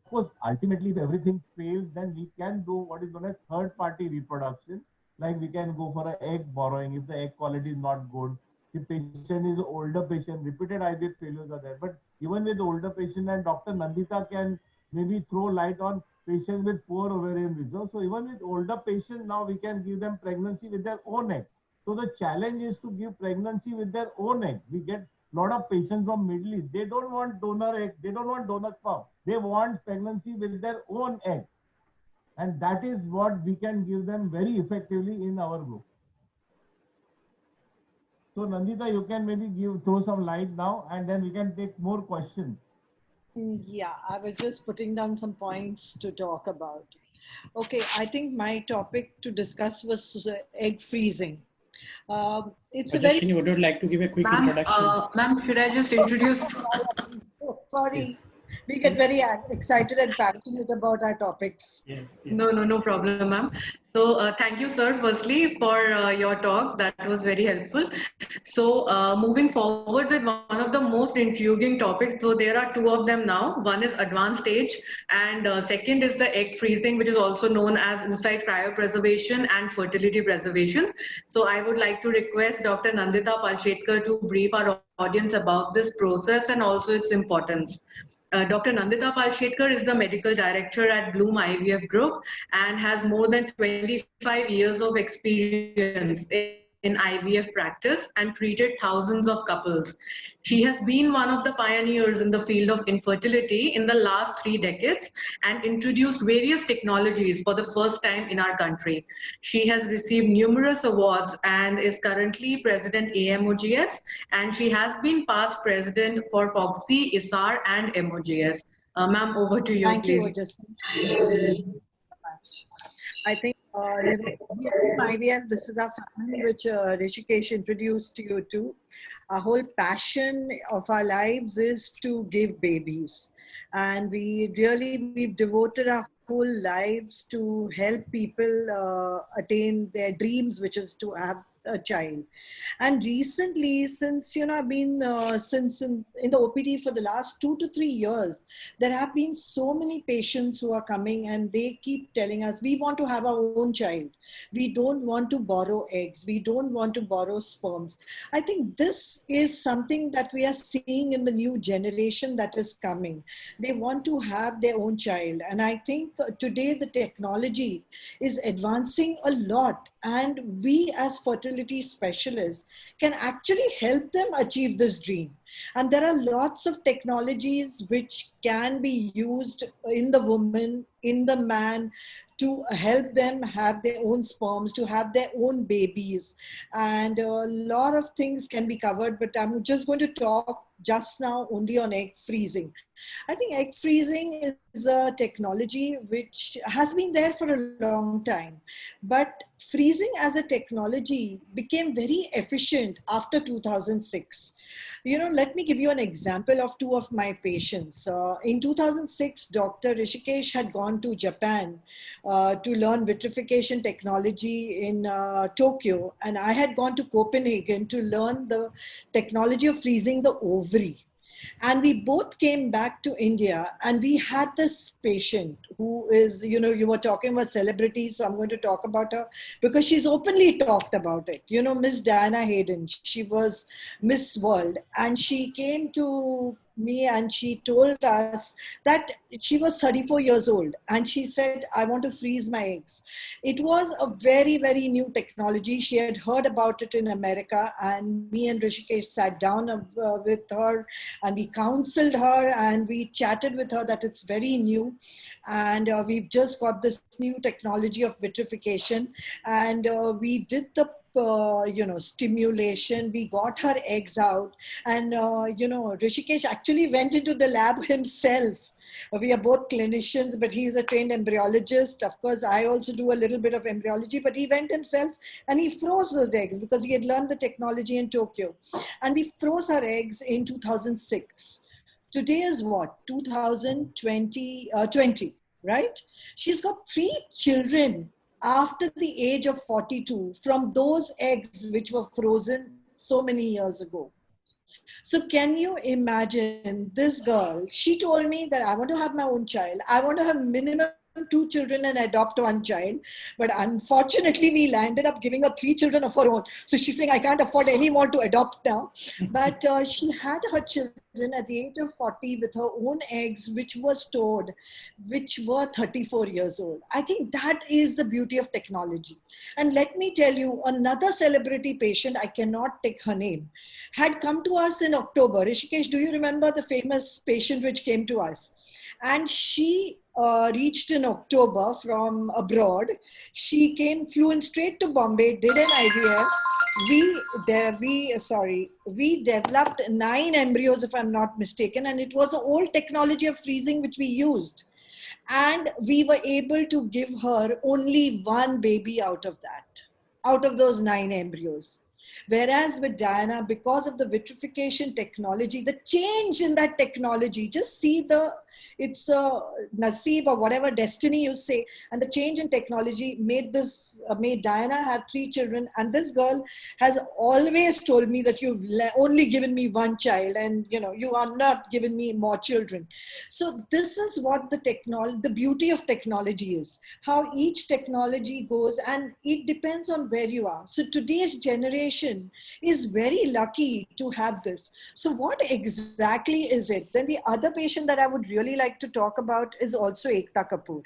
course, ultimately, if everything fails, then we can do what is known as third-party reproduction. Like we can go for an egg borrowing if the egg quality is not good. If patient is an older patient, repeated IVF failures are there. But even with older patient, and Dr. Nandita can maybe throw light on patients with poor ovarian reserve. So even with older patients, now we can give them pregnancy with their own egg. So the challenge is to give pregnancy with their own egg. We get a lot of patients from Middle East. They don't want donor egg. They don't want donor sperm. They want pregnancy with their own egg. And that is what we can give them very effectively in our group. So Nandita, you can maybe throw some light now, and then we can take more questions. Yeah, I was just putting down some points to talk about. Okay, I think my topic to discuss was egg freezing. It's a very... Would you like to give a quick introduction? Ma'am, should I just introduce? Sorry, Yes. we get very excited and passionate about our topics. Yes. No problem, ma'am. So thank you, sir, firstly, for your talk. That was very helpful. So moving forward with one of the most intriguing topics, so there are 2 of them now. One is advanced stage, and second is the egg freezing, which is also known as oocyte cryopreservation and fertility preservation. So I would like to request Dr. Nandita Palshetkar to brief our audience about this process and also its importance. Dr. Nandita Palshetkar is the medical director at Bloom IVF Group and has more than 25 years of experience in IVF practice and treated thousands of couples. She has been one of the pioneers in the field of infertility in the last 3 decades and introduced various technologies for the first time in our country. She has received numerous awards and is currently president AMOGS, and she has been past president for FOGSI, ISAR and MOGS. Ma'am, over to you, Thank please. you, I think IVF, this is our family which Rishikesh introduced you to. Our whole passion of our lives is to give babies. And we've devoted our whole lives to help people attain their dreams, which is to have child. And recently, since, I've been since in the OPD for the last 2 to 3 years, there have been so many patients who are coming and they keep telling us, we want to have our own child. We don't want to borrow eggs. We don't want to borrow sperms. I think this is something that we are seeing in the new generation that is coming. They want to have their own child. And I think today the technology is advancing a lot. And we as fertility specialists can actually help them achieve this dream. And there are lots of technologies which can be used in the woman, in the man, to help them have their own sperms, to have their own babies. And a lot of things can be covered, but I'm just going to talk just now only on egg freezing. I think egg freezing is a technology which has been there for a long time, but freezing as a technology became very efficient after 2006. Let me give you an example of two of my patients. In 2006, Dr. Rishikesh had gone to Japan to learn vitrification technology in Tokyo, and I had gone to Copenhagen to learn the technology of freezing the ovary. And we both came back to India, and we had this patient who is, you were talking about celebrities, so I'm going to talk about her because she's openly talked about it. Miss Diana Hayden, she was Miss World, and she came to me and she told us that she was 34 years old and she said, I want to freeze my eggs. It was a very, very new technology. She had heard about it in America, and me and Rishikesh sat down with her and we counseled her and we chatted with her that it's very new, and we've just got this new technology of vitrification, and we did the stimulation. We got her eggs out, and Rishikesh actually went into the lab himself. We are both clinicians, but he's a trained embryologist. Of course, I also do a little bit of embryology, but he went himself and he froze those eggs because he had learned the technology in Tokyo. And we froze her eggs in 2006. Today is what? 2020, right? She's got 3 children after the age of 42 from those eggs which were frozen so many years ago. So can you imagine this girl? She told me that I want to have my own child. I want to have minimum 2 children and adopt 1 child. But unfortunately, we landed up giving her 3 children of her own. So she's saying, I can't afford any more to adopt now. But she had her children at the age of 40 with her own eggs, which were stored, which were 34 years old. I think that is the beauty of technology. And let me tell you, another celebrity patient, I cannot take her name, had come to us in October. Rishikesh, do you remember the famous patient which came to us? And she reached in October from abroad. She flew in straight to Bombay, did an IVF. We developed 9 embryos, if I'm not mistaken, and it was the old technology of freezing which we used. And we were able to give her only 1 baby out of those 9 embryos. Whereas with Diana, because of the vitrification technology, the change in that technology, just see it's a naseeb or whatever destiny you say, and the change in technology made Diana have 3 children. And this girl has always told me that you've only given me 1 child, and you are not giving me more children. So this is what the beauty of technology is, how each technology goes, and it depends on where you are. So today's generation is very lucky to have this. So what exactly is it? Then the other patient that I would really like to talk about is also Ekta Kapoor.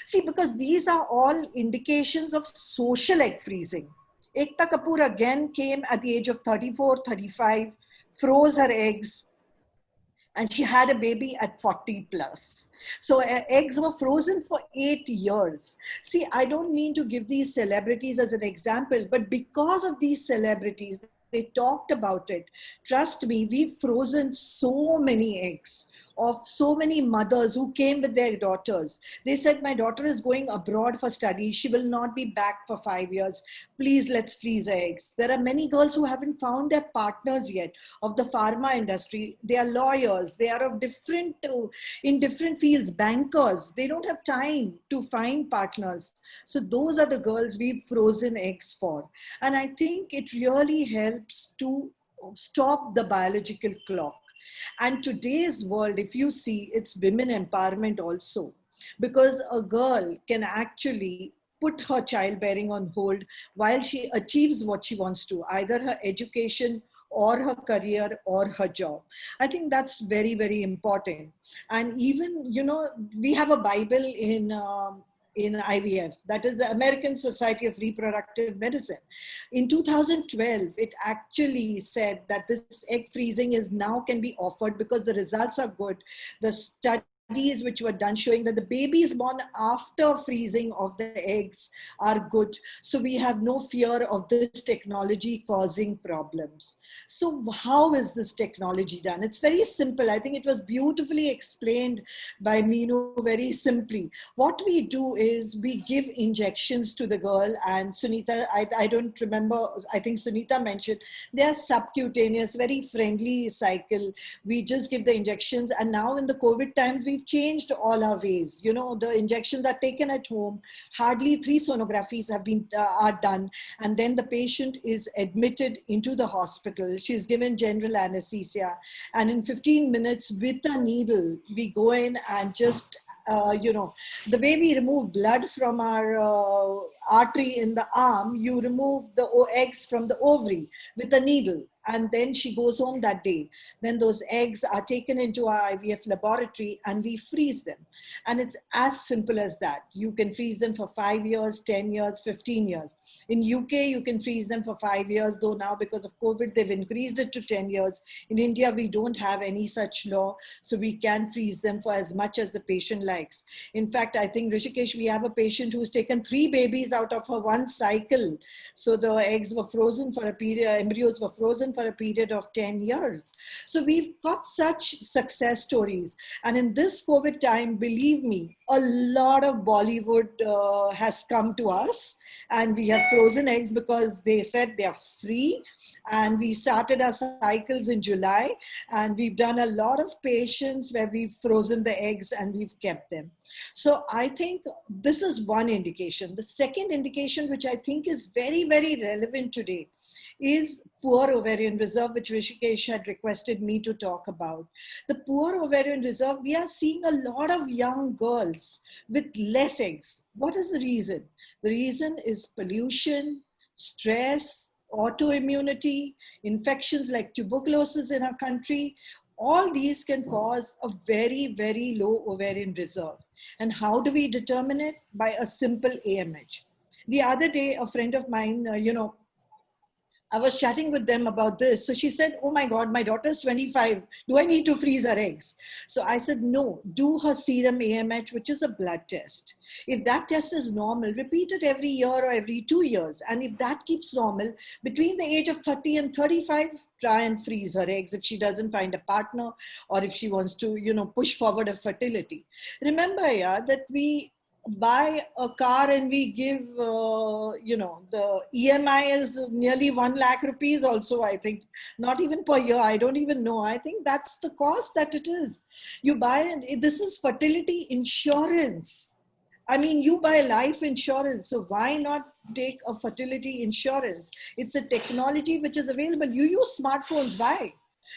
See, because these are all indications of social egg freezing. Ekta Kapoor again came at the age of 34, 35, froze her eggs, and she had a baby at 40 plus. So eggs were frozen for 8 years. See, I don't mean to give these celebrities as an example, but because of these celebrities, they talked about it. Trust me, we've frozen so many eggs of so many mothers who came with their daughters. They said, my daughter is going abroad for studies. She will not be back for 5 years. Please, let's freeze her eggs. There are many girls who haven't found their partners yet of the pharma industry. They are lawyers. They are of different, in different fields, bankers. They don't have time to find partners. So those are the girls we've frozen eggs for. And I think it really helps to stop the biological clock. And today's world, if you see, it's women empowerment also, because a girl can actually put her childbearing on hold while she achieves what she wants to, either her education or her career or her job. I think that's very, very important. And even, you know, we have a Bible in IVF, that is the American Society of Reproductive Medicine. In 2012, it actually said that this egg freezing is now can be offered because the results are good. The studies which were done showing that the babies born after freezing of the eggs are good. So we have no fear of this technology causing problems. So how is this technology done? It's very simple. I think it was beautifully explained by Meenu very simply. What we do is we give injections to the girl, and Sunita, I don't remember, I think Sunita mentioned, they are subcutaneous, very friendly cycle. We just give the injections, and now in the COVID times, we've changed all our ways. You know, the injections are taken at home. Hardly 3 sonographies have been are done, and then the patient is admitted into the hospital. She's given general anesthesia, and in 15 minutes with a needle, we go in and just you know, the way we remove blood from our artery in the arm, you remove the eggs from the ovary with a needle, and then she goes home that day. Then those eggs are taken into our IVF laboratory and we freeze them. And it's as simple as that. You can freeze them for 5 years, 10 years, 15 years. In UK, you can freeze them for 5 years, though now because of COVID, they've increased it to 10 years. In India, we don't have any such law, so we can freeze them for as much as the patient likes. In fact, I think, Rishikesh, we have a patient who's taken 3 babies out of her one cycle. So the eggs were frozen for a period, embryos were frozen for a period of 10 years. So we've got such success stories. And in this COVID time, believe me, a lot of Bollywood has come to us, and we have frozen eggs because they said they are free. And we started our cycles in July, and we've done a lot of patients where we've frozen the eggs and we've kept them. So I think this is one indication. The second indication, which I think is very, very relevant today, is poor ovarian reserve, which Rishikesh had requested me to talk about. The poor ovarian reserve, we are seeing a lot of young girls with less eggs. What is the reason? The reason is pollution, stress, autoimmunity, infections like tuberculosis in our country. All these can cause a very, very low ovarian reserve. And how do we determine it? By a simple AMH. The other day, a friend of mine, I was chatting with them about this. So she said, oh my God, my daughter's 25. Do I need to freeze her eggs? So I said, no, do her serum AMH, which is a blood test. If that test is normal, repeat it every year or every 2 years. And if that keeps normal, between the age of 30 and 35, try and freeze her eggs if she doesn't find a partner, or if she wants to, push forward her fertility. Remember, that we buy a car and we give, the EMI is nearly 1 lakh rupees also, I think. Not even per year, I don't even know. I think that's the cost that it is. You buy, this is fertility insurance. I mean, you buy life insurance, so why not take a fertility insurance? It's a technology which is available. You use smartphones, why?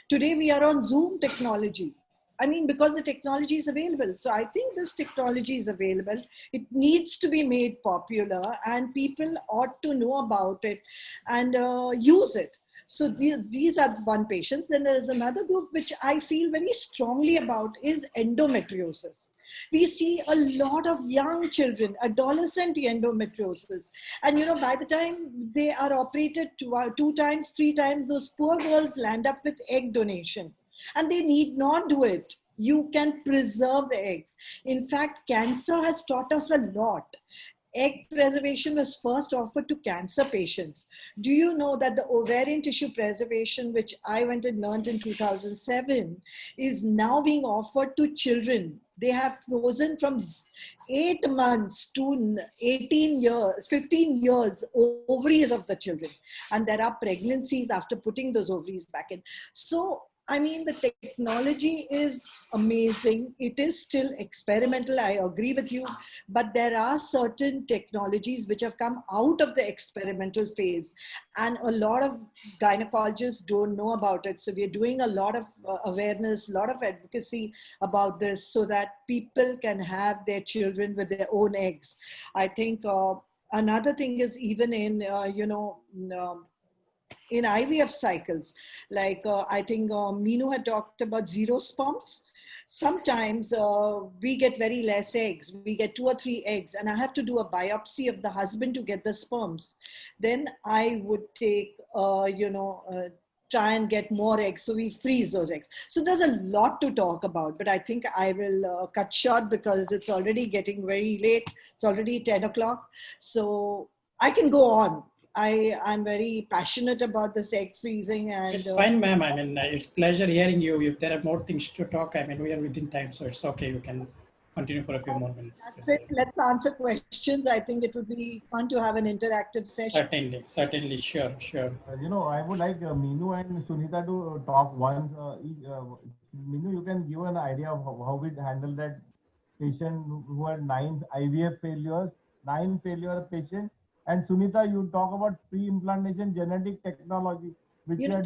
Today we are on Zoom technology. I mean, because the technology is available. So I think this technology is available. It needs to be made popular, and people ought to know about it and use it. So these are one patients. Then there is another group which I feel very strongly about is endometriosis. We see a lot of young children, adolescent endometriosis. And, by the time they are operated 2 times, 3 times, those poor girls land up with egg donation. And they need not do it. You can preserve the eggs. In fact, cancer has taught us a lot. egg preservation was first offered to cancer patients. Do you know that the ovarian tissue preservation, which I went and learned in 2007, is now being offered to children? They have frozen from 8 months to 18 years, 15 years ovaries of the children. And there are pregnancies after putting those ovaries back in. So, I mean, the technology is amazing. It is still experimental. I agree with you. But there are certain technologies which have come out of the experimental phase. And a lot of gynecologists don't know about it. So we're doing a lot of awareness, a lot of advocacy about this so that people can have their children with their own eggs. I think another thing is even in, in IVF cycles, like I think Meenu had talked about zero sperms. Sometimes we get very less eggs. We get 2 or 3 eggs, and I have to do a biopsy of the husband to get the sperms. Then I would take, try and get more eggs. So we freeze those eggs. So there's a lot to talk about, but I think I will cut short because it's already getting very late. It's already 10 o'clock. So I can go on. I'm very passionate about this egg freezing, and it's fine, ma'am. I mean, it's pleasure hearing you. If there are more things to talk, I mean, we are within time, so it's okay. You can continue for a few more minutes. That's it. Let's answer questions. I think it would be fun to have an interactive session. Certainly, sure. I would like Meenu and Sunita to talk once. Meenu, you can give an idea of how we handle that patient who had 9 IVF failures, 9 failure patients. And Sunita, you talk about pre-implantation genetic technology, which you know,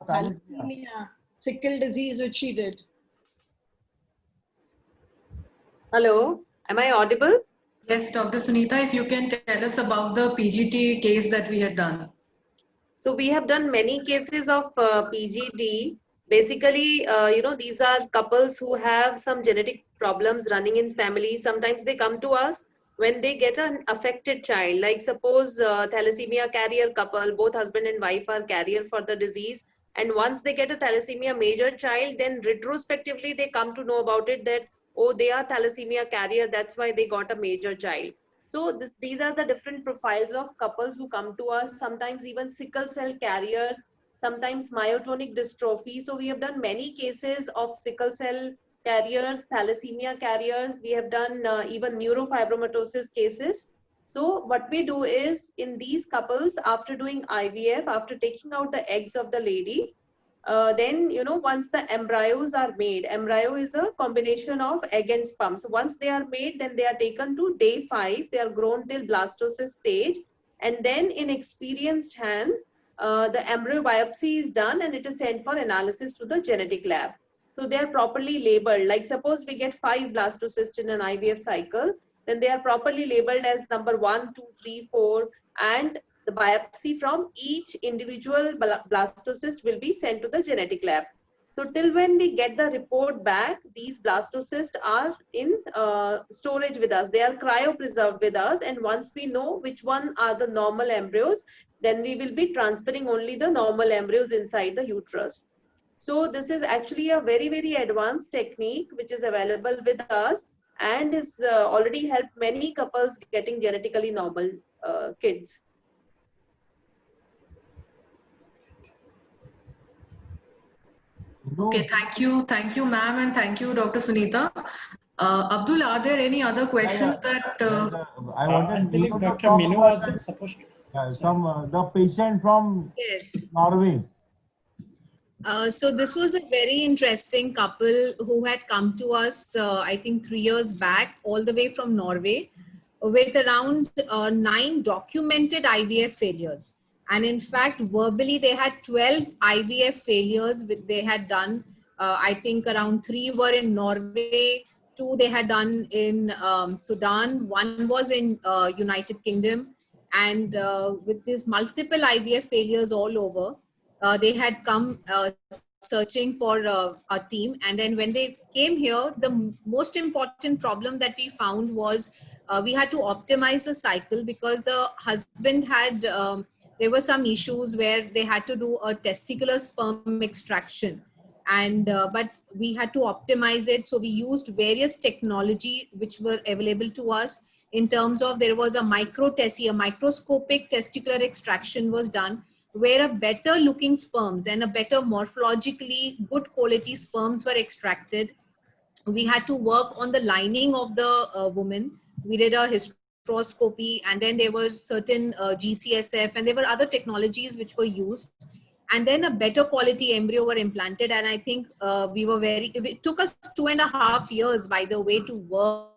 thalassemia, sickle disease, which she did. Hello, am I audible? Yes, Dr. Sunita, if you can tell us about the PGT case that we had done. So we have done many cases of PGD. Basically, these are couples who have some genetic problems running in family. Sometimes they come to us when they get an affected child, like suppose thalassemia carrier couple, both husband and wife are carrier for the disease. And once they get a thalassemia major child, then retrospectively they come to know about it that, oh, they are thalassemia carrier. That's why they got a major child. So these are the different profiles of couples who come to us, sometimes even sickle cell carriers, sometimes myotonic dystrophy. So we have done many cases of sickle cell carriers, thalassemia carriers. We have done even neurofibromatosis cases. So what we do is in these couples, after doing IVF, after taking out the eggs of the lady, then, once the embryos are made, embryo is a combination of egg and sperm. So once they are made, then they are taken to day 5. They are grown till blastocyst stage. And then in experienced hand, the embryo biopsy is done and it is sent for analysis to the genetic lab. So they are properly labeled. Like suppose we get 5 blastocysts in an IVF cycle, then they are properly labeled as number 1, 2, 3, 4, and the biopsy from each individual blastocyst will be sent to the genetic lab. So till when we get the report back, these blastocysts are in storage with us. They are cryopreserved with us. And once we know which one are the normal embryos, then we will be transferring only the normal embryos inside the uterus. So this is actually a very, very advanced technique which is available with us and has already helped many couples getting genetically normal kids. Okay, thank you, ma'am, and thank you, Dr. Sunita. Abdul, are there any other questions that? I believe Dr. Meenu was supposed to. The patient from Norway. So this was a very interesting couple who had come to us, I think 3 years back, all the way from Norway, with around 9 documented IVF failures. And in fact, verbally, they had 12 IVF failures they had done. I think around 3 were in Norway, 2 they had done in Sudan, 1 was in United Kingdom. And with these multiple IVF failures all over, they had come searching for a team. And then when they came here, the most important problem that we found was we had to optimize the cycle because the husband had, there were some issues where they had to do a testicular sperm extraction. And but we had to optimize it. So we used various technology which were available to us in terms of there was a microscopic testicular extraction was done, where a better looking sperms and a better morphologically good quality sperms were extracted. We had to work on the lining of the woman. We did a hysteroscopy, and then there were certain GCSF, and there were other technologies which were used. And then a better quality embryo were implanted. And I think it took us 2.5 years, by the way, to work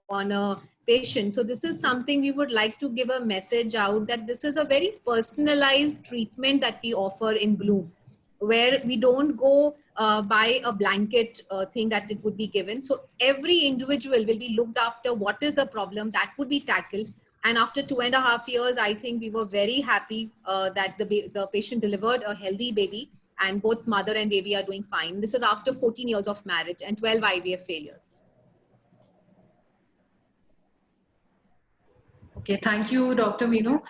on a patient. So this is something we would like to give a message out, that this is a very personalized treatment that we offer in Bloom, where we don't go by a blanket thing that it would be given. So every individual will be looked after. What is the problem that would be tackled? And after 2.5 years, I think we were very happy that the patient delivered a healthy baby, and both mother and baby are doing fine. This is after 14 years of marriage and 12 IVF failures. Okay, thank you, Dr. Meenu.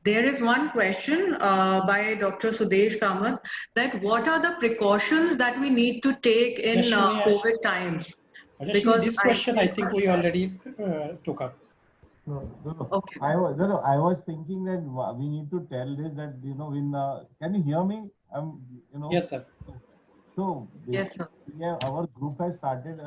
There is one question by Dr. Sudesh Kamath, that what are the precautions that we need to take in COVID times? Because this question I think we already took up. No. Okay. I was thinking that we need to tell this, that can you hear me? Yes, sir. So Yes, sir. Yeah, our group has started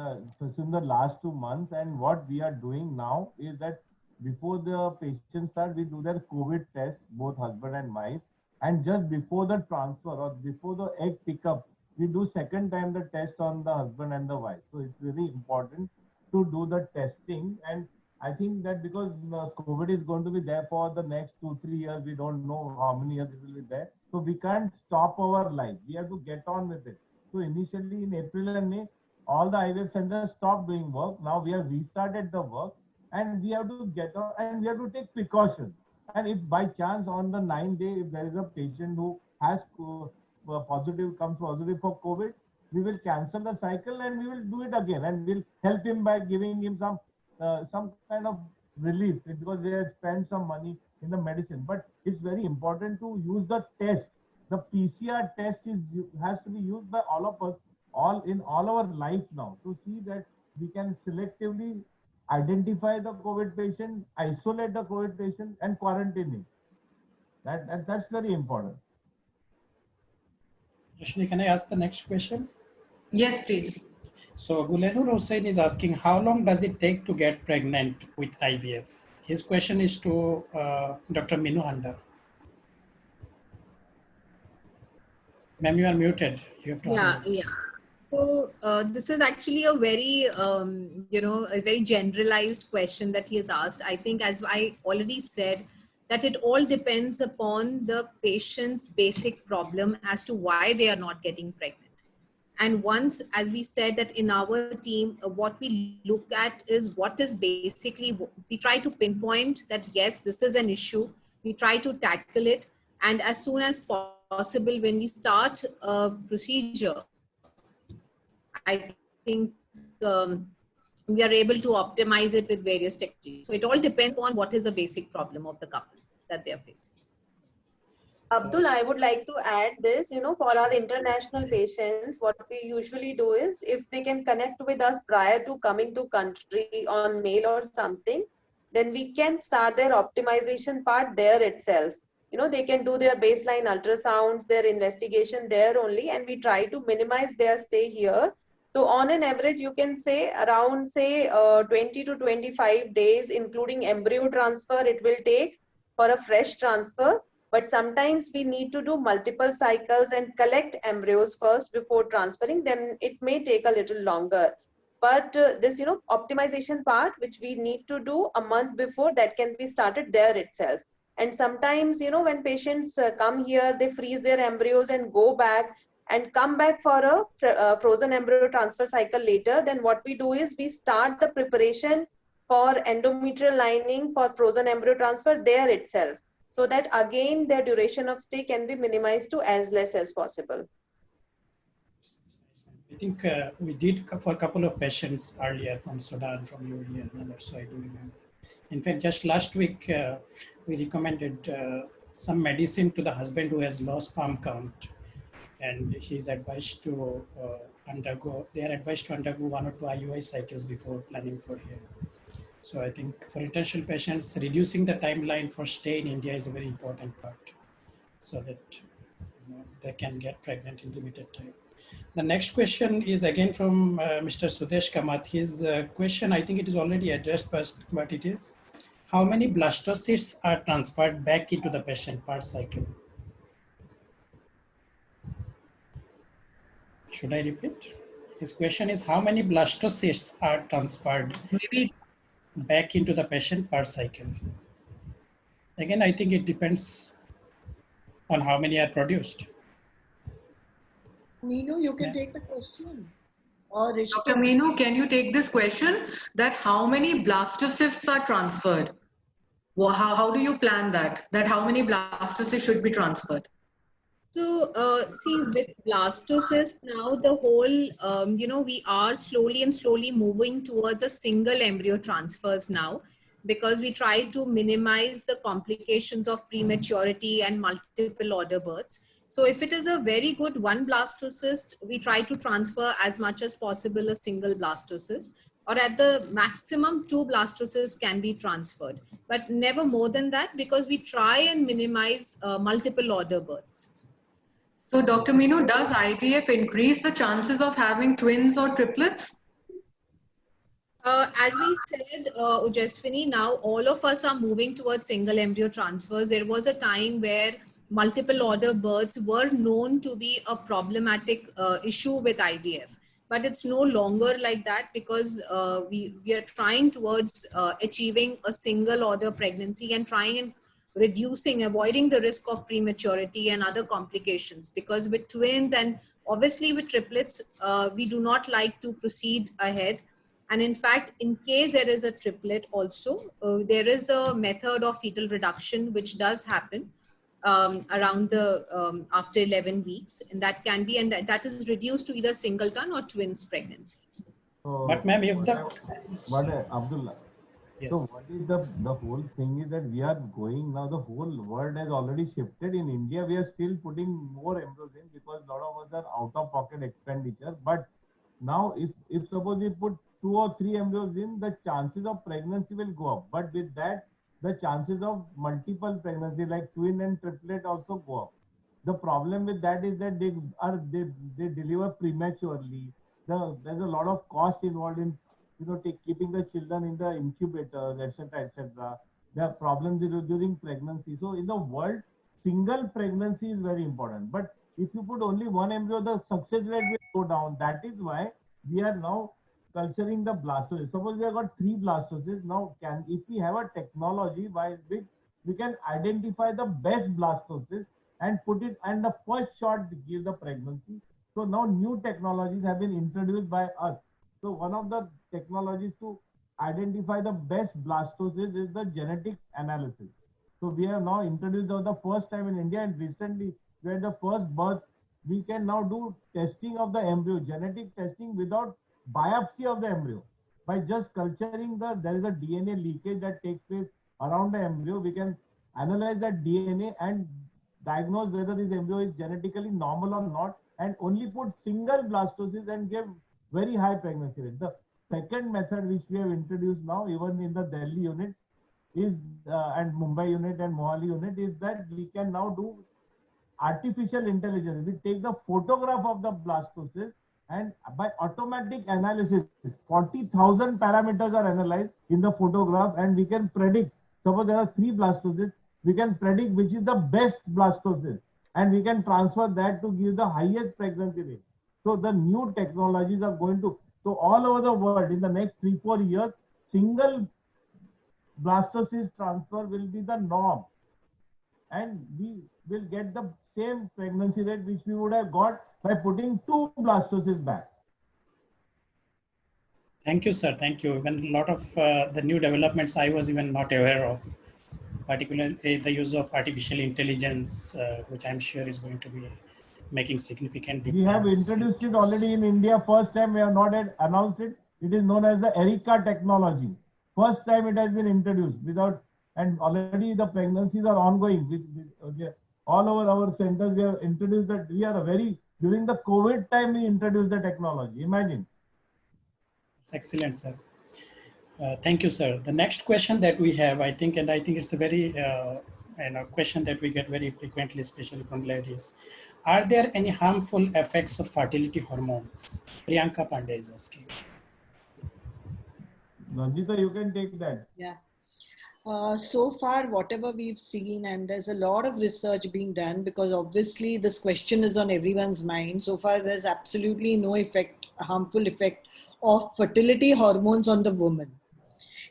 just in the last 2 months, and what we are doing now is that before the patient start, we do their COVID test, both husband and wife, and just before the transfer or before the egg pickup, we do second time the test on the husband and the wife. So it's very important to do the testing. And I think that because COVID is going to be there for the next 2-3 years, we don't know how many years it will be there. So we can't stop our life. We have to get on with it. So initially in April and May, all the IVF centers stopped doing work. Now we have restarted the work, and we have to get on, and we have to take precautions. And if by chance on the 9th day, if there is a patient who has comes positive for COVID, we will cancel the cycle and we will do it again, and we'll help him by giving him some kind of relief, because they have spent some money in the medicine. But it's very important to use the test. The PCR test has to be used by all of us, in all our life now, to see that we can selectively identify the COVID patient, isolate the COVID patient, and quarantine him. That's very important. Rashmi, can I ask the next question? Yes, please. So Gulenur Hussain is asking, how long does it take to get pregnant with IVF? His question is to Dr. Meenu Handa. Ma'am, you are muted. You have to unmute. Yeah. So this is actually a very, a very generalized question that he has asked. I think, as I already said, that it all depends upon the patient's basic problem as to why they are not getting pregnant. And once, as we said, that in our team, what we look at is what is basically, we try to pinpoint that, yes, this is an issue. We try to tackle it. And as soon as possible, when we start a procedure, I think we are able to optimize it with various techniques. So it all depends on what is the basic problem of the couple that they are facing. Abdul, I would like to add this, for our international patients, what we usually do is, if they can connect with us prior to coming to country on mail or something, then we can start their optimization part there itself. They can do their baseline ultrasounds, their investigation there only, and we try to minimize their stay here. So on an average, you can say around, 20 to 25 days, including embryo transfer, it will take for a fresh transfer. But sometimes we need to do multiple cycles and collect embryos first before transferring, then it may take a little longer. But this, optimization part, which we need to do a month before, that can be started there itself. And sometimes, when patients come here, they freeze their embryos and go back and come back for a frozen embryo transfer cycle later. Then what we do is we start the preparation for endometrial lining for frozen embryo transfer there itself, so that again their duration of stay can be minimized to as less as possible. I think we did for a couple of patients earlier from Sudan, from UAE and others, so I do remember. In fact, just last week, we recommended some medicine to the husband who has low sperm count and he's advised to they are advised to undergo 1 or 2 IUI cycles before planning for here. So I think for international patients, reducing the timeline for stay in India is a very important part, so that they can get pregnant in limited time. The next question is again from Mr. Sudesh Kamath. His question, I think it is already addressed, but it is, how many blastocysts are transferred back into the patient per cycle? Should I repeat? His question is, how many blastocysts are transferred Maybe back into the patient per cycle? Again, I think it depends on how many are produced. Nino, you can take the question. Or Dr. Meenu, can you take this question that how many blastocysts are transferred? Well, how do you plan that? That how many blastocysts should be transferred? So, see, with blastocyst now, the whole, we are slowly moving towards a single embryo transfers now, because we try to minimize the complications of prematurity and multiple order births. So if it is a very good one blastocyst, we try to transfer as much as possible a single blastocyst, or at the maximum 2 blastocysts can be transferred, but never more than that, because we try and minimize multiple order births. So Dr. Meenu, does IVF increase the chances of having twins or triplets? As we said, Ujaswini, now all of us are moving towards single embryo transfers. There was a time where multiple order births were known to be a problematic issue with IVF, but it's no longer like that, because we are trying towards achieving a single order pregnancy and trying and avoiding the risk of prematurity and other complications. Because with twins and obviously with triplets, we do not like to proceed ahead. And in fact, in case there is a triplet also, there is a method of fetal reduction which does happen around the after 11 weeks, and that can be, and that is reduced to either singleton or twins pregnancy. So, But ma'am, if the Abdullah, yes. so what is the whole thing is that we are going now, the whole world has already shifted. In India, we are still putting more embryos in because a lot of us are out of pocket expenditure. But now if suppose we put 2 or 3 embryos in, the chances of pregnancy will go up. But with that, the chances of multiple pregnancy like twin and triplet also go up. The problem with that is that they deliver prematurely. There's a lot of cost involved in keeping the children in the incubators, etc., etc. There are problems during pregnancy. So in the world, single pregnancy is very important. But if you put only 1 embryo, the success rate will go down. That is why we are now culturing the blastocysts. Suppose we have got 3 blastocysts. Now, if we have a technology by which we can identify the best blastocysts and put it, and the first shot give the pregnancy. So now new technologies have been introduced by us. So one of the technologies to identify the best blastocysts is the genetic analysis. So we have now introduced for the first time in India, and recently we had the first birth. We can now do testing of the embryo, genetic testing without biopsy of the embryo. By just culturing there is a DNA leakage that takes place around the embryo. We can analyze that DNA and diagnose whether this embryo is genetically normal or not, and only put single blastocyst and give very high pregnancy rate. The second method which we have introduced now, even in the Delhi unit, is and Mumbai unit and Mohali unit, is that we can now do artificial intelligence. We take the photograph of the blastocyst, and by automatic analysis, 40,000 parameters are analyzed in the photograph, and we can predict. Suppose there are 3 blastocysts, we can predict which is the best blastocyst, and we can transfer that to give the highest pregnancy rate. So the new technologies are going to, so all over the world in the next 3-4 years, single blastocyst transfer will be the norm, and we will get the same pregnancy rate which we would have got by putting 2 blastocysts back. Thank you, sir. Thank you. Even a lot of the new developments I was even not aware of, particularly the use of artificial intelligence, which I'm sure is going to be making significant difference. We have introduced it already in India. First time we have not yet announced it. It is known as the ERICA technology. First time it has been introduced without, and already the pregnancies are ongoing. All over our centers we have introduced that. We are very During the COVID time, we introduced the technology. Imagine. It's excellent, sir. Thank you, sir. The next question that we have, I think it's a very question that we get very frequently, especially from ladies. Are there any harmful effects of fertility hormones? Priyanka Pandey is asking. Nandita, you can take that. Yeah. So far, whatever we've seen, and there's a lot of research being done because obviously this question is on everyone's mind. So far, there's absolutely no harmful effect of fertility hormones on the woman.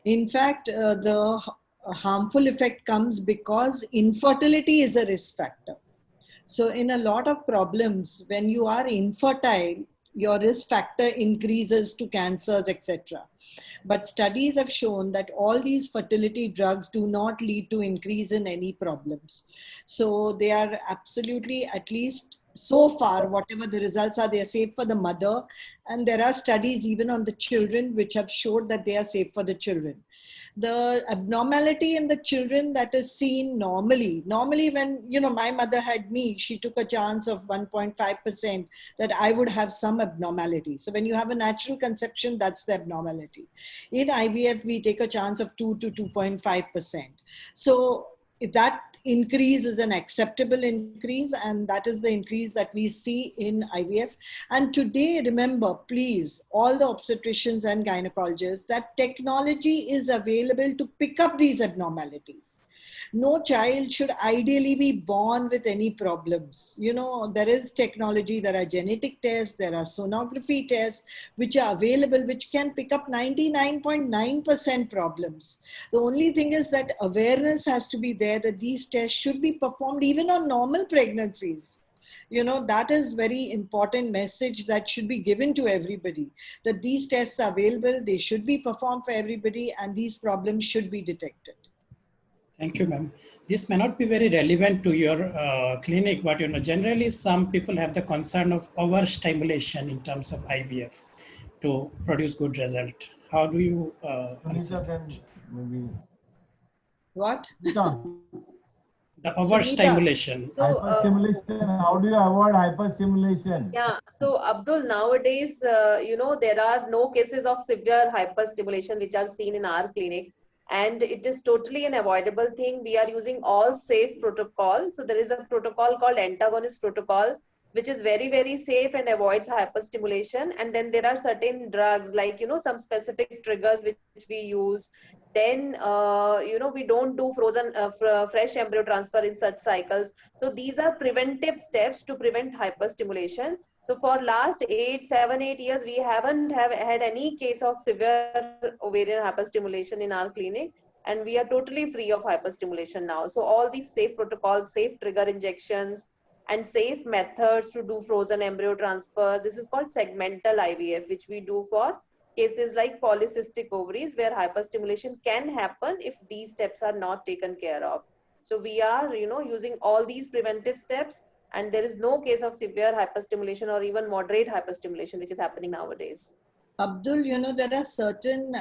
In fact, the harmful effect comes because infertility is a risk factor. So in a lot of problems, when you are infertile, your risk factor increases to cancers, etc. But studies have shown that all these fertility drugs do not lead to increase in any problems. So they are absolutely, at least so far, whatever the results are, they are safe for the mother. And there are studies even on the children which have showed that they are safe for the children. The abnormality in the children that is seen normally when, my mother had me, she took a chance of 1.5% that I would have some abnormality. So when you have a natural conception, that's the abnormality. In IVF, we take a chance of 2 to 2.5%. So that increase is an acceptable increase, and that is the increase that we see in IVF. And today, remember, please, all the obstetricians and gynecologists, that technology is available to pick up these abnormalities. No child should ideally be born with any problems. There is technology, there are genetic tests, there are sonography tests which are available, which can pick up 99.9% problems. The only thing is that awareness has to be there that these tests should be performed even on normal pregnancies. That is very important message that should be given to everybody, that these tests are available, they should be performed for everybody, and these problems should be detected. Thank you, ma'am. This may not be very relevant to your clinic, but generally some people have the concern of overstimulation in terms of IVF to produce good result. How do you answer that? Maybe. What? The overstimulation. Hyperstimulation. How do you avoid hyperstimulation? Yeah. So Abdul, nowadays, there are no cases of severe hyperstimulation which are seen in our clinic. And it is totally an avoidable thing. We are using all safe protocol. So there is a protocol called antagonist protocol, which is very, very safe and avoids hyperstimulation. And then there are certain drugs like, some specific triggers which we use. Then, we don't do fresh embryo transfer in such cycles. So these are preventive steps to prevent hyperstimulation. So for last 7, 8 years, we haven't had any case of severe ovarian hyperstimulation in our clinic, and we are totally free of hyperstimulation now. So all these safe protocols, safe trigger injections, and safe methods to do frozen embryo transfer. This is called segmental IVF, which we do for cases like polycystic ovaries, where hyperstimulation can happen if these steps are not taken care of. So we are, using all these preventive steps, and there is no case of severe hyperstimulation or even moderate hyperstimulation, which is happening nowadays. Abdul, there are certain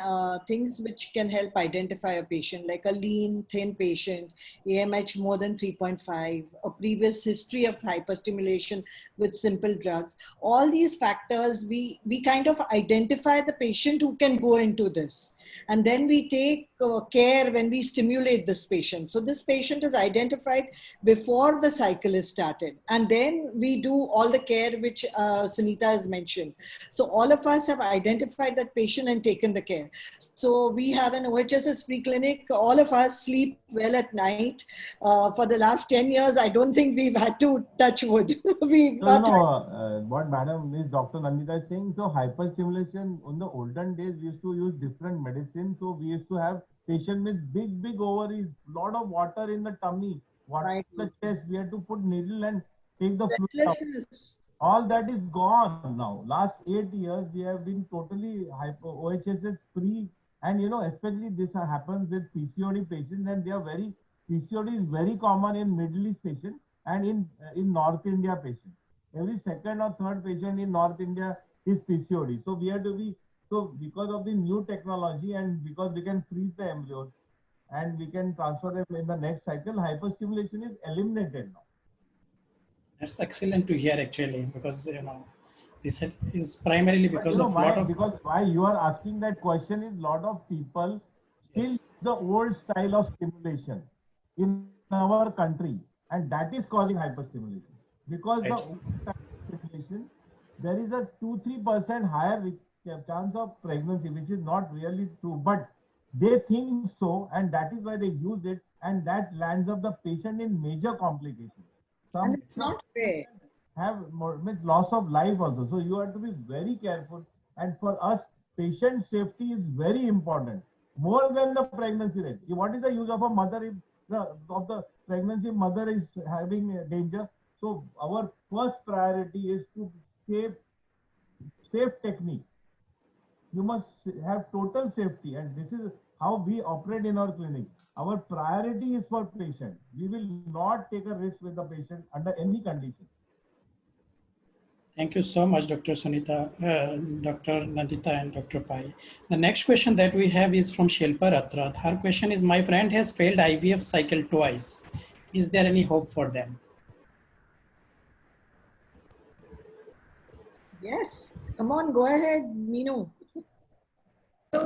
things which can help identify a patient, like a lean, thin patient, AMH more than 3.5, a previous history of hyperstimulation with simple drugs. All these factors, we kind of identify the patient who can go into this. And then we take care when we stimulate this patient. So this patient is identified before the cycle is started. And then we do all the care which Sunita has mentioned. So all of us have identified that patient and taken the care. So we have an OHSS free clinic. All of us sleep well at night. For the last 10 years, I don't think we've had to touch wood. What Madam is Dr. Nandita is saying, so hyperstimulation in the olden days, we used to use different medicine. So we used to have patient with big ovaries, lot of water in the tummy, water in the chest. We had to put needle and take the fluid out. All that is gone now. Last 8 years, we have been totally OHSS free. And especially this happens with PCOD patients, and they are PCOD is very common in Middle East patients and in North India patients. Every second or third patient in North India is PCOD. So we have to be, because of the new technology and because we can freeze the embryos and we can transfer them in the next cycle, hyperstimulation is eliminated now. That's excellent to hear actually, because this is primarily But because you know of why? lot of Because why you are asking that question is lot of people still yes, use the old style of stimulation in our country, and that is causing hyperstimulation. Because the right. old style of stimulation, there is a 2-3% higher chance of pregnancy, which is not really true, but they think so, and that is why they use it, and that lands up the patient in major complications. And Some it's some not fair. have more, means loss of life also. So you have to be very careful. And for us, patient safety is very important, more than the pregnancy rate. What is the use of a mother if of the pregnancy mother is having a danger? So our first priority is to save safe technique. You must have total safety, and this is how we operate in our clinic. Our priority is for patient. We will not take a risk with the patient under any condition. Thank you so much, Dr. Sunita, Dr. Nandita, and Dr. Pai. The next question that we have is from Shilpa Rathrath. Her question is, my friend has failed IVF cycle twice. Is there any hope for them? Yes. Come on, go ahead, Meenu. So,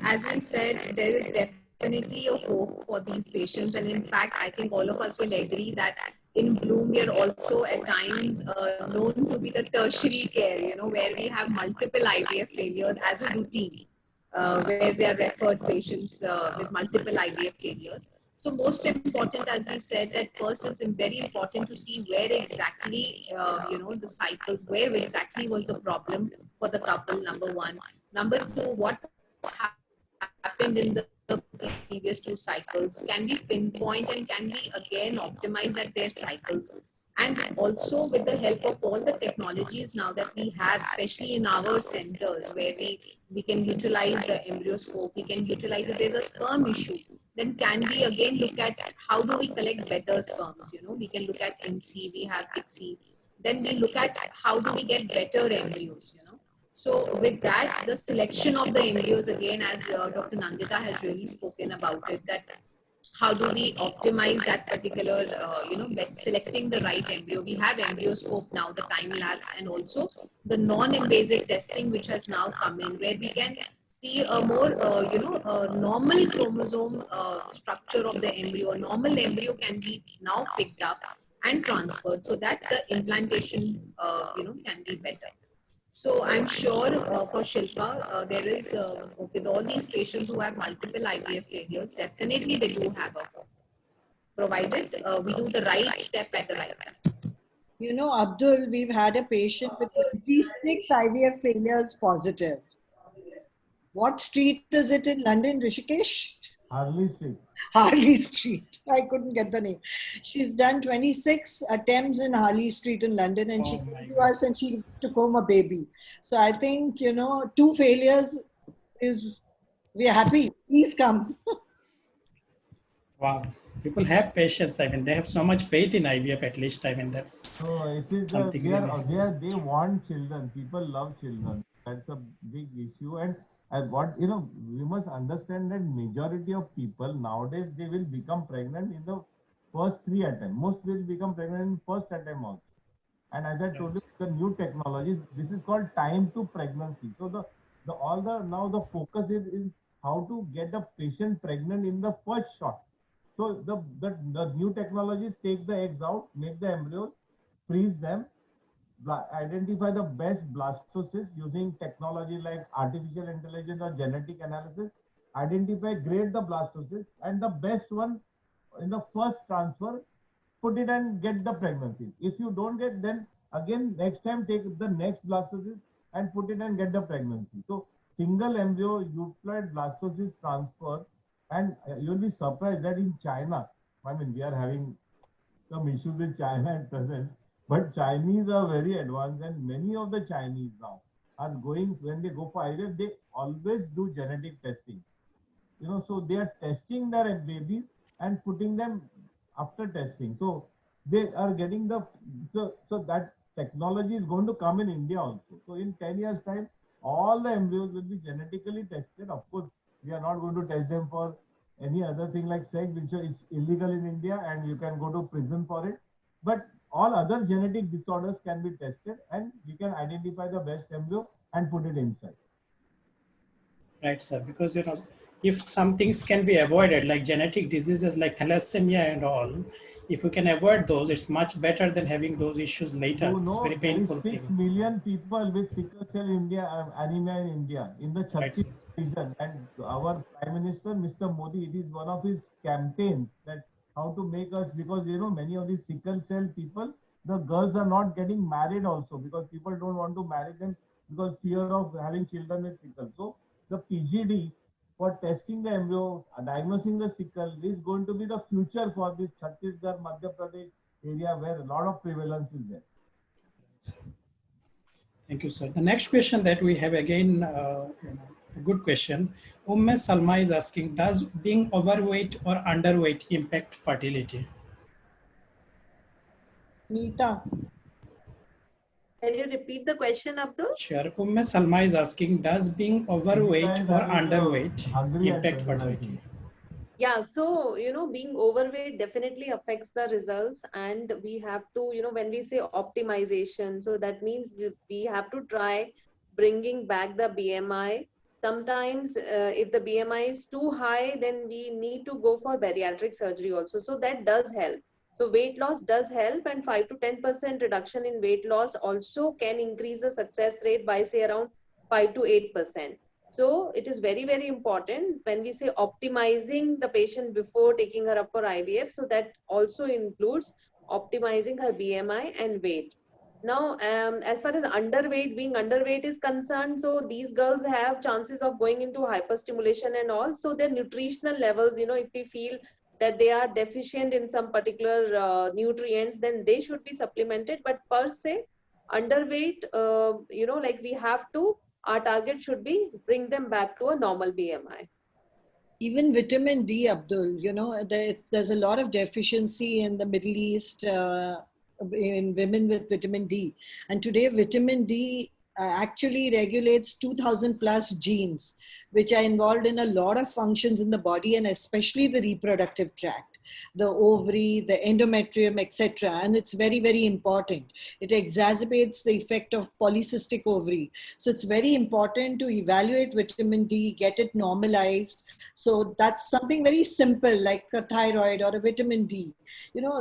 as we said, there is definitely a hope for these patients. And in fact, I think all of us will agree that in Bloom, we are also at times known to be the tertiary care, where we have multiple IVF failures as a routine, where we are referred patients with multiple IVF failures. So most important, as we said, that first is very important to see where exactly, the cycles, where exactly was the problem for the couple, number one. Number two, what happened in the previous two cycles? Can we pinpoint and can we again optimize at their cycles? And also with the help of all the technologies now that we have, especially in our centers where we can utilize the embryoscope, we can utilize if there's a sperm issue, then can we again look at how do we collect better sperms? We can look at MC, we have PIXI. Then we look at how do we get better embryos. So with that, the selection of the embryos, again, as Dr. Nandita has really spoken about it, that how do we optimize that particular, selecting the right embryo. We have embryoscope now, the time lapse, and also the non-invasive testing, which has now come in, where we can see a more, normal chromosome structure of the embryo. A normal embryo can be now picked up and transferred so that the implantation, can be better. So I'm sure for Shilpa, there is, with all these patients who have multiple IVF failures, definitely they do have a hope, provided we do the right step at the right time. Abdul, we've had a patient with 26 IVF failures positive. What street is it in London, Rishikesh? Harley Street. Harley Street. I couldn't get the name. She's done 26 attempts in Harley Street in London, and she came to us and she took home a baby. So I think, 2 failures is, we are happy. Please come. Wow. People have patience. I mean, they have so much faith in IVF, at least. I mean, that's So it is something they want children. People love children. That's a big issue. And what we must understand that majority of people nowadays they will become pregnant in the first 3 attempts. Most will become pregnant in first attempt also. And as I told you, the new technologies, this is called time to pregnancy. So now the focus is how to get the patient pregnant in the first shot. So the new technologies take the eggs out, make the embryos, freeze them, identify the best blastocysts using technology like artificial intelligence or genetic analysis, identify, grade the blastocysts, and the best one in the first transfer, put it and get the pregnancy. If you don't get, then again next time take the next blastocyst and put it and get the pregnancy. So single embryo euclid blastocyst transfer, and you'll be surprised that in China, I mean, we are having some issues with China at present, but Chinese are very advanced, and many of the Chinese now are going, when they go for IVF, they always do genetic testing. So they are testing their babies and putting them after testing. So they are getting so that technology is going to come in India also. So in 10 years time, all the embryos will be genetically tested. Of course, we are not going to test them for any other thing like sex, which is illegal in India and you can go to prison for it. But all other genetic disorders can be tested, and we can identify the best embryo and put it inside. Right, sir. Because if some things can be avoided, like genetic diseases like thalassemia and all, if we can avoid those, it's much better than having those issues later. You It's know, very there is painful 6 thing. million people with sickle cell anemia in India, in the Right, Chhattisgarh sir. region, and our Prime Minister, Mr. Modi, it is one of his campaigns that how to make us, because many of these sickle cell people, the girls are not getting married also because people don't want to marry them because fear of having children with sickle. So the PGD for testing the embryo, diagnosing the sickle is going to be the future for this Chhattisgarh, Madhya Pradesh area where a lot of prevalence is there. Thank you, sir. The next question that we have again, a good question. Salma is asking, does being overweight or underweight impact fertility? Neeta. Can you repeat the question, Abdul? Sure. Salma is asking, does being overweight Neeta is or having underweight hungry at impact present, I fertility? think. Yeah, so being overweight definitely affects the results, and we have to, when we say optimization, so that means we have to try bringing back the BMI. Sometimes, if the BMI is too high, then we need to go for bariatric surgery also. So that does help. So weight loss does help, and 5 to 10% reduction in weight loss also can increase the success rate by say around 5 to 8%. So it is very, very important when we say optimizing the patient before taking her up for IVF. So that also includes optimizing her BMI and weight. Now, as far as being underweight is concerned, so these girls have chances of going into hyperstimulation and all. So their nutritional levels, if we feel that they are deficient in some particular nutrients, then they should be supplemented. But per se, underweight, like we have to, our target should be bring them back to a normal BMI. Even vitamin D, Abdul, there's a lot of deficiency in the Middle East in women with vitamin D. And today, vitamin D actually regulates 2000 plus genes, which are involved in a lot of functions in the body and especially the reproductive tract, the ovary, the endometrium, etc. And it's very, very important. It exacerbates the effect of polycystic ovary. So it's very important to evaluate vitamin D, get it normalized. So that's something very simple like a thyroid or a vitamin D.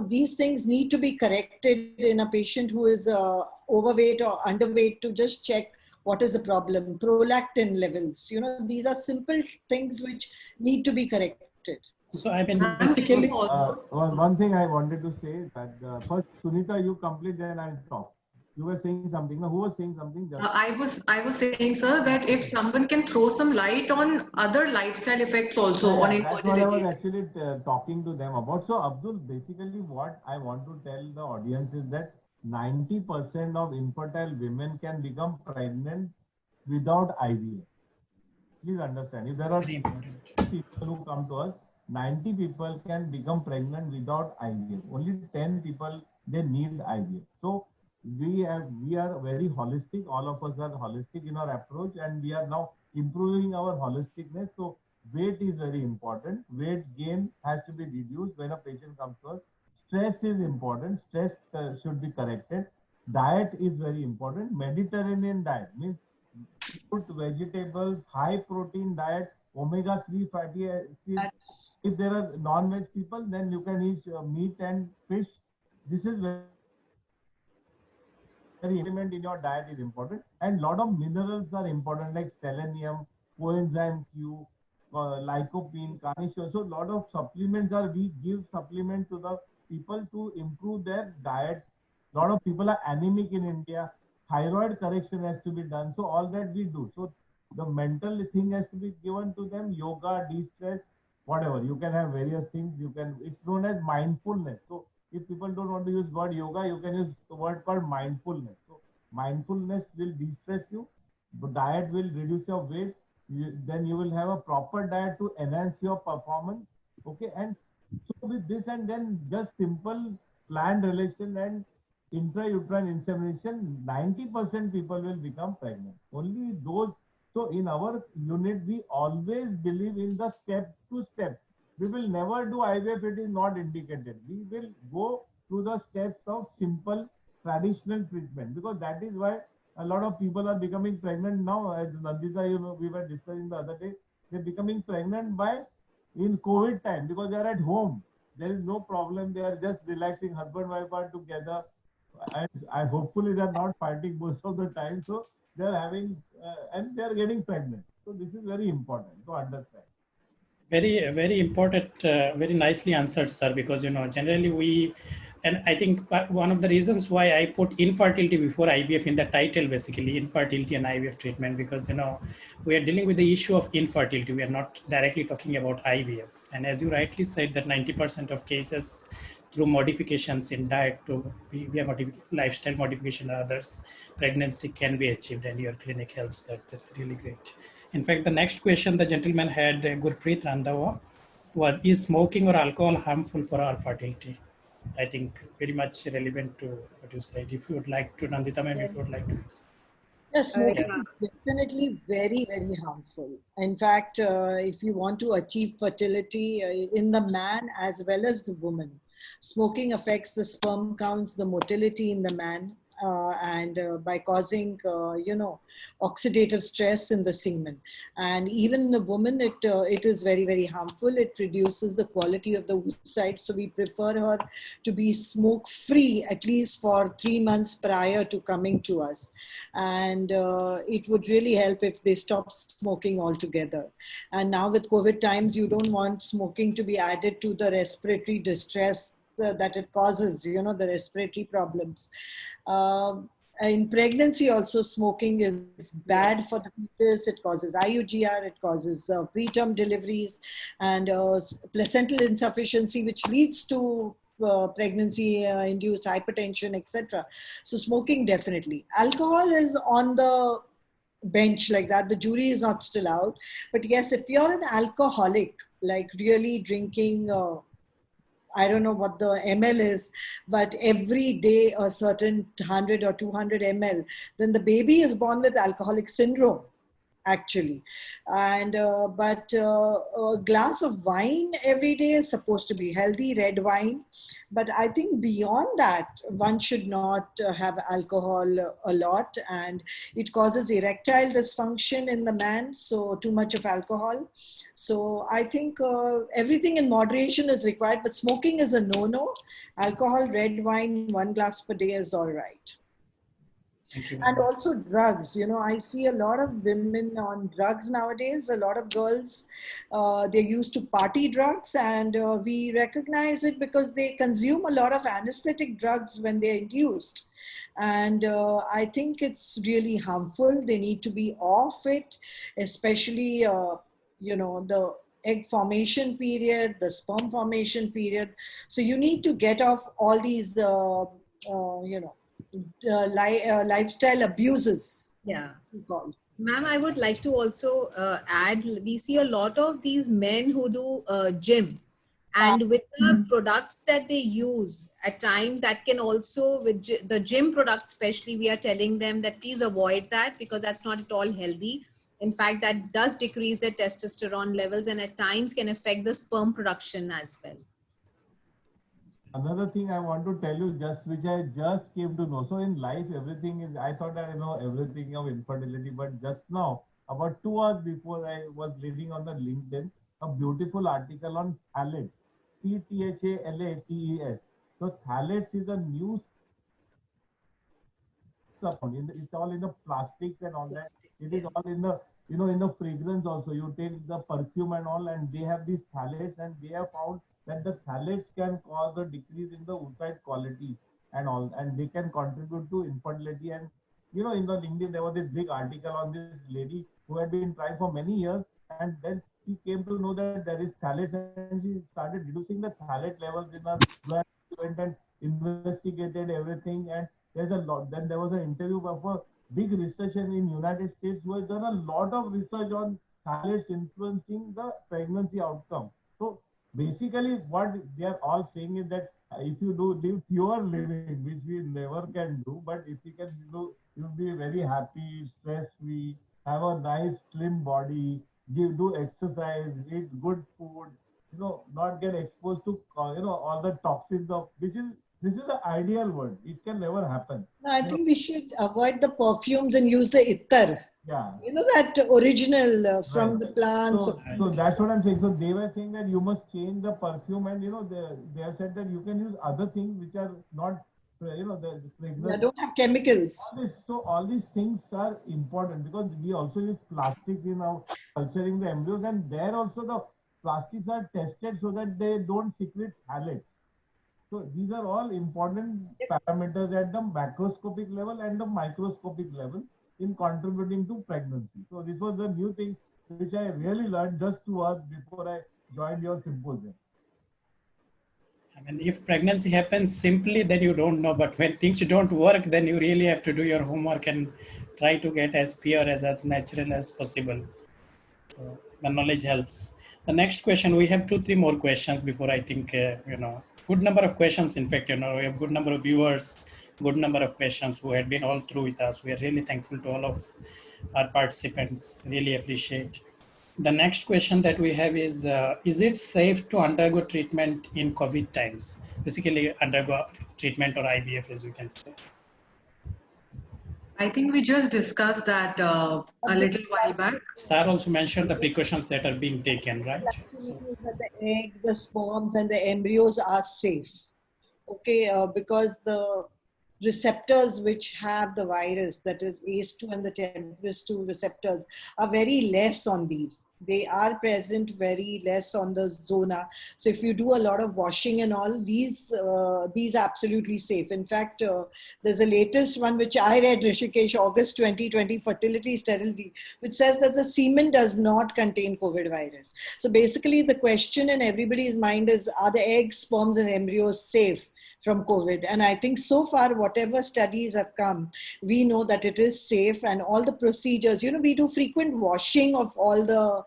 These things need to be corrected in a patient who is overweight or underweight to just check what is the problem. Prolactin levels, these are simple things which need to be corrected. So I mean, basically, one thing I wanted to say that first, Sunita, you complete, then I'll talk. You were saying something. No, who was saying something? I was saying, sir, that if someone can throw some light on other lifestyle effects also on That's what I was infertility. actually talking to them about. So, Abdul, basically what I want to tell the audience is that 90% of infertile women can become pregnant without IVF. Please understand. If there are very important. people who come to us, 90 people can become pregnant without IVF. Only 10 people, they need IVF. So we are very holistic. All of us are holistic in our approach, and we are now improving our holisticness. So weight is very important. Weight gain has to be reduced when a patient comes to us. Stress is important. Stress should be corrected. Diet is very important. Mediterranean diet means fruit, vegetables, high protein diet, omega-3 fatty acids. If there are non-veg people, then you can eat meat and fish. This is very element in your diet is important, and lot of minerals are important like selenium, coenzyme Q, lycopene, carnation. So lot of supplements we give supplement to the people to improve their diet. Lot of people are anemic in India. Thyroid correction has to be done. So all that we do. So the mental thing has to be given to them. Yoga, de-stress, whatever. You can have various things. It's known as mindfulness. So if people don't want to use word yoga, you can use the word called mindfulness. So mindfulness will de-stress you. The diet will reduce your weight. Then you will have a proper diet to enhance your performance. Okay, and so with this and then just simple planned relation and intrauterine insemination, 90% people will become pregnant. Only those. So in our unit, we always believe in the step to step. We will never do IVF, it is not indicated. We will go through the steps of simple traditional treatment, because that is why a lot of people are becoming pregnant now. As Nandita, we were discussing the other day, they're becoming pregnant by in COVID time because they are at home. There is no problem. They are just relaxing. Husband and wife are together, and I hopefully they are not fighting most of the time. So they are having and they are getting pregnant. So this is very important to understand. Very important, very nicely answered, sir, because generally we, and I think one of the reasons why I put infertility before IVF in the title, basically infertility and IVF treatment, because we are dealing with the issue of infertility. We are not directly talking about IVF. And as you rightly said, that 90% of cases through modifications in diet to via lifestyle modification or others, pregnancy can be achieved, and your clinic helps that. That's really great. In fact, the next question the gentleman had, Gurpreet Randhawa, was, is smoking or alcohol harmful for our fertility? I think very much relevant to what you said. If you would like to, Nandita, maybe if you would like to. Yes, smoking Yeah. is definitely very, very harmful. In fact, if you want to achieve fertility in the man as well as the woman, smoking affects the sperm counts, the motility in the man, and by causing, oxidative stress in the semen. And even in the woman, it is very, very harmful. It reduces the quality of the oocyte. So we prefer her to be smoke free at least for 3 months prior to coming to us. And it would really help if they stop smoking altogether. And now with COVID times, you don't want smoking to be added to the respiratory distress that it causes, the respiratory problems. In pregnancy also, smoking is bad for the fetus. It causes IUGR, it causes preterm deliveries and placental insufficiency, which leads to pregnancy induced hypertension, etc. So smoking, definitely. Alcohol is on the bench like that. The jury is not still out. But yes, if you're an alcoholic, like really drinking, I don't know what the ml is, but every day a certain 100 or 200 ml, then the baby is born with alcoholic syndrome, actually. And but a glass of wine every day is supposed to be healthy, red wine. But I think beyond that, one should not have alcohol a lot, and it causes erectile dysfunction in the man. So too much of alcohol. So I think everything in moderation is required, but smoking is a no-no. Alcohol, red wine, 1 glass per day is all right. And also drugs. I see a lot of women on drugs nowadays. A lot of girls, they're used to party drugs, and we recognize it because they consume a lot of anesthetic drugs when they're induced. And I think it's really harmful. They need to be off it, especially, the egg formation period, the sperm formation period. So you need to get off all these, lifestyle abuses. Yeah. Called. Ma'am, I would like to also add, we see a lot of these men who do gym, and with the products that they use at times, that can also, with the gym products especially, we are telling them that please avoid that because that's not at all healthy. In fact, that does decrease their testosterone levels and at times can affect the sperm production as well. Another thing I want to tell you, which I just came to know. So in life, everything is, I thought I know everything of infertility, but just now, about 2 hours before, I was reading on the LinkedIn, a beautiful article on phthalates, Phthalates. So phthalates is a new supplement. It's all in the plastics and all that. It is all in the, in the fragrance also. You take the perfume and all, and they have these phthalates, and they have found that the phthalates can cause a decrease in the oocyte quality and all, and they can contribute to infertility. And in the LinkedIn, there was this big article on this lady who had been trying for many years, and then she came to know that there is phthalate, and she started reducing the phthalate levels in her blood. Went and investigated everything, and there's a lot. Then there was an interview of a big researcher in United States who has done a lot of research on phthalates influencing the pregnancy outcome. So basically, what they are all saying is that if you do live pure living, which we never can do, but if you can do, you'll be very happy, stress-free, have a nice slim body, do exercise, eat good food, not get exposed to all the toxins of, which is This is the ideal world. It can never happen. No, I think we should avoid the perfumes and use the ittar. Yeah. You know, that original from Right. the plants. So that's what I'm saying. So they were saying that you must change the perfume, and they have said that you can use other things which are not the fragrance. Yeah, don't have chemicals. All these things are important because we also use plastic in our culturing the embryos, and there also the plastics are tested so that they don't secrete phthalates. So these are all important parameters at the macroscopic level and the microscopic level in contributing to pregnancy. So this was the new thing which I really learned just 2 hours before I joined your symposium. I mean, if pregnancy happens simply, then you don't know. But when things don't work, then you really have to do your homework and try to get as pure, as natural as possible. So the knowledge helps. The next question, we have 2-3 more questions before I think, good number of questions. In fact, we have good number of viewers, good number of questions who had been all through with us. We are really thankful to all of our participants. Really appreciate. The next question that we have is it safe to undergo treatment in COVID times? Basically, undergo treatment or IVF, as we can say. I think we just discussed that a little while back. Sir also mentioned the precautions that are being taken, right? So, that the egg, the sperms, and the embryos are safe. Okay, because the receptors which have the virus, that is ACE2 and the TMPRSS2 receptors, are very less on these. They are present very less on the zona. So if you do a lot of washing and all, these are absolutely safe. In fact, there's a latest one which I read, Rishikesh, August 2020 fertility sterility, which says that the semen does not contain COVID virus. So basically the question in everybody's mind is, are the eggs, sperms and embryos safe from COVID? And I think so far, whatever studies have come, we know that it is safe, and all the procedures, we do frequent washing of all the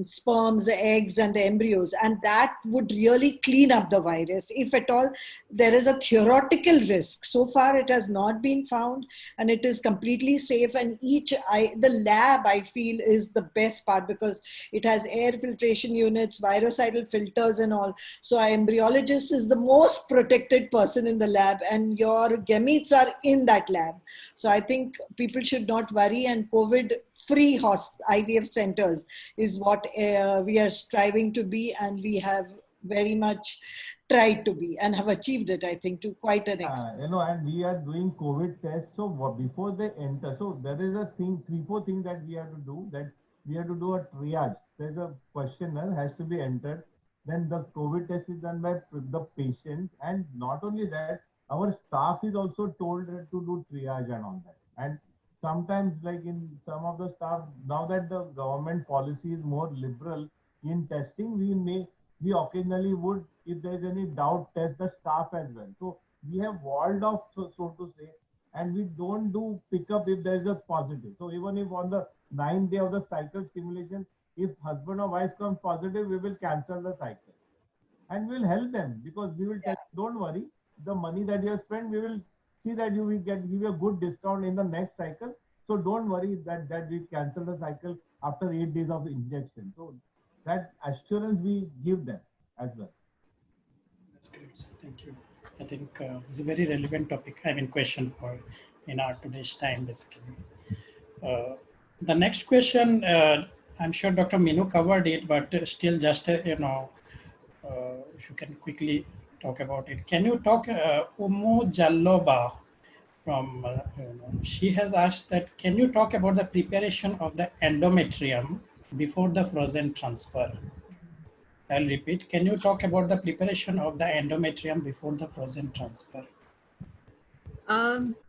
sperms, the eggs and the embryos, and that would really clean up the virus. If at all there is a theoretical risk, so far it has not been found, and it is completely safe. And the lab, I feel, is the best part because it has air filtration units, virucidal filters and all. So our embryologist is the most protected person in the lab, and your gametes are in that lab. So I think people should not worry, and COVID-free IVF centers is what we are striving to be, and we have very much tried to be and have achieved it, I think, to quite an extent. And we are doing COVID tests. So before they enter, so there is a thing, 3-4 things that we have to do. That we have to do a triage. There's a questionnaire has to be entered. Then the COVID test is done by the patient, and not only that, our staff is also told to do triage and all that. And sometimes, like in some of the staff, now that the government policy is more liberal in testing, we occasionally would, if there's any doubt, test the staff as well. So we have walled off, so to say, and we don't do pickup if there's a positive. So even if on the 9th day of the cycle stimulation, if husband or wife comes positive, we will cancel the cycle. And we will help them, because we will tell, don't worry, the money that you have spent, we will see that you will give you a good discount in the next cycle. So don't worry that we cancel the cycle after 8 days of injection. So that assurance we give them as well. That's great, sir. Thank you. I think it's a very relevant topic, question for in our today's time, basically. The next question, I'm sure Dr. Minu covered it, but still just, if you can quickly talk about it. Can you talk, Umu Jalloba from, she has asked that, can you talk about the preparation of the endometrium before the frozen transfer? I'll repeat. Can you talk about the preparation of the endometrium before the frozen transfer?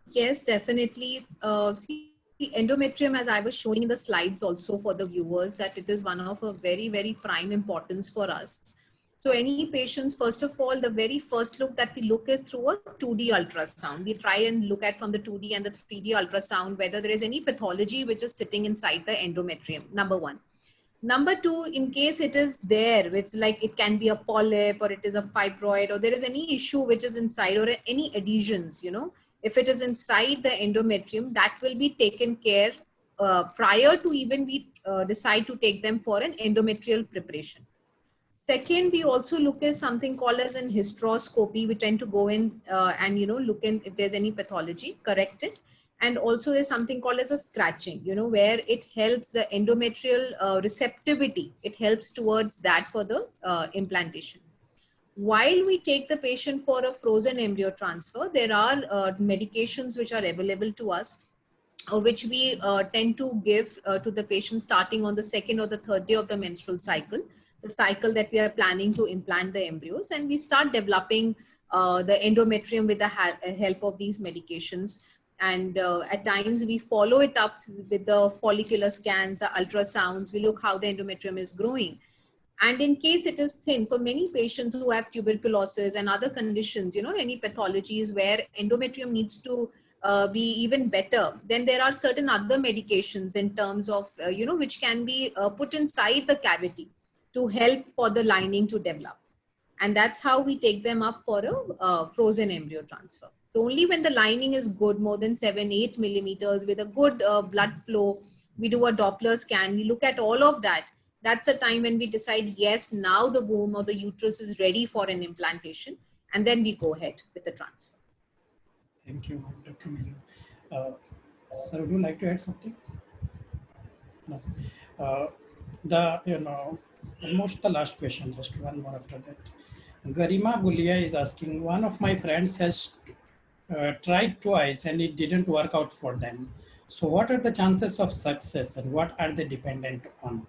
Yes, definitely. See, endometrium, as I was showing in the slides also for the viewers, that it is one of a very, very prime importance for us. So any patients, first of all, the very first look that we look is through a 2D ultrasound. We try and look at from the 2D and the 3D ultrasound whether there is any pathology which is sitting inside the endometrium, number one. Number two, in case it is there, which like it can be a polyp or it is a fibroid or there is any issue which is inside or any adhesions, if it is inside the endometrium, that will be taken care prior to even we decide to take them for an endometrial preparation. Second, we also look at something called as an hysteroscopy. We tend to go in and, look in if there's any pathology, correct it. And also there's something called as a scratching, where it helps the endometrial receptivity. It helps towards that for the implantation. While we take the patient for a frozen embryo transfer, there are medications which are available to us, which we tend to give to the patient starting on the second or the third day of the menstrual cycle, the cycle that we are planning to implant the embryos. And we start developing the endometrium with the help of these medications. And at times we follow it up with the follicular scans, the ultrasounds. We look how the endometrium is growing. And in case it is thin, for many patients who have tuberculosis and other conditions, any pathologies where endometrium needs to be even better, then there are certain other medications in terms of, which can be put inside the cavity to help for the lining to develop. And that's how we take them up for a frozen embryo transfer. So only when the lining is good, more than 7-8 millimeters with a good blood flow, we do a Doppler scan, we look at all of that. That's a time when we decide, yes, now the womb or the uterus is ready for an implantation. And then we go ahead with the transfer. Thank you, Dr. Miller. Sir, would you like to add something? No. Almost the last question, just one more after that. Garima Gulia is asking, one of my friends has tried twice and it didn't work out for them. So what are the chances of success and what are they dependent on?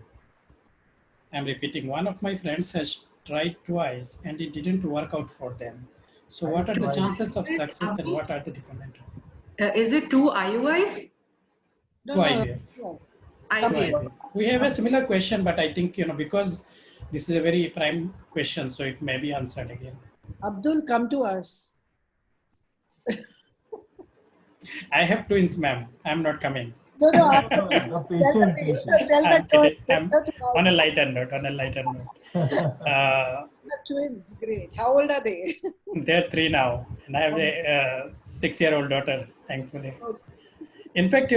I'm repeating, one of my friends has tried twice and it didn't work out for them. So what are the chances of success and what are they dependent on? Is it two IUIs? Two IVF. IVF. We have a similar question, but I think, because this is a very prime question, so it may be answered again. Abdul, come to us. I have twins, ma'am. I'm not coming. No, The tell patient. the On a lighter note. The twins, great. How old are they? They're 3 now, and I have a 6-year-old daughter, thankfully. Okay. In fact,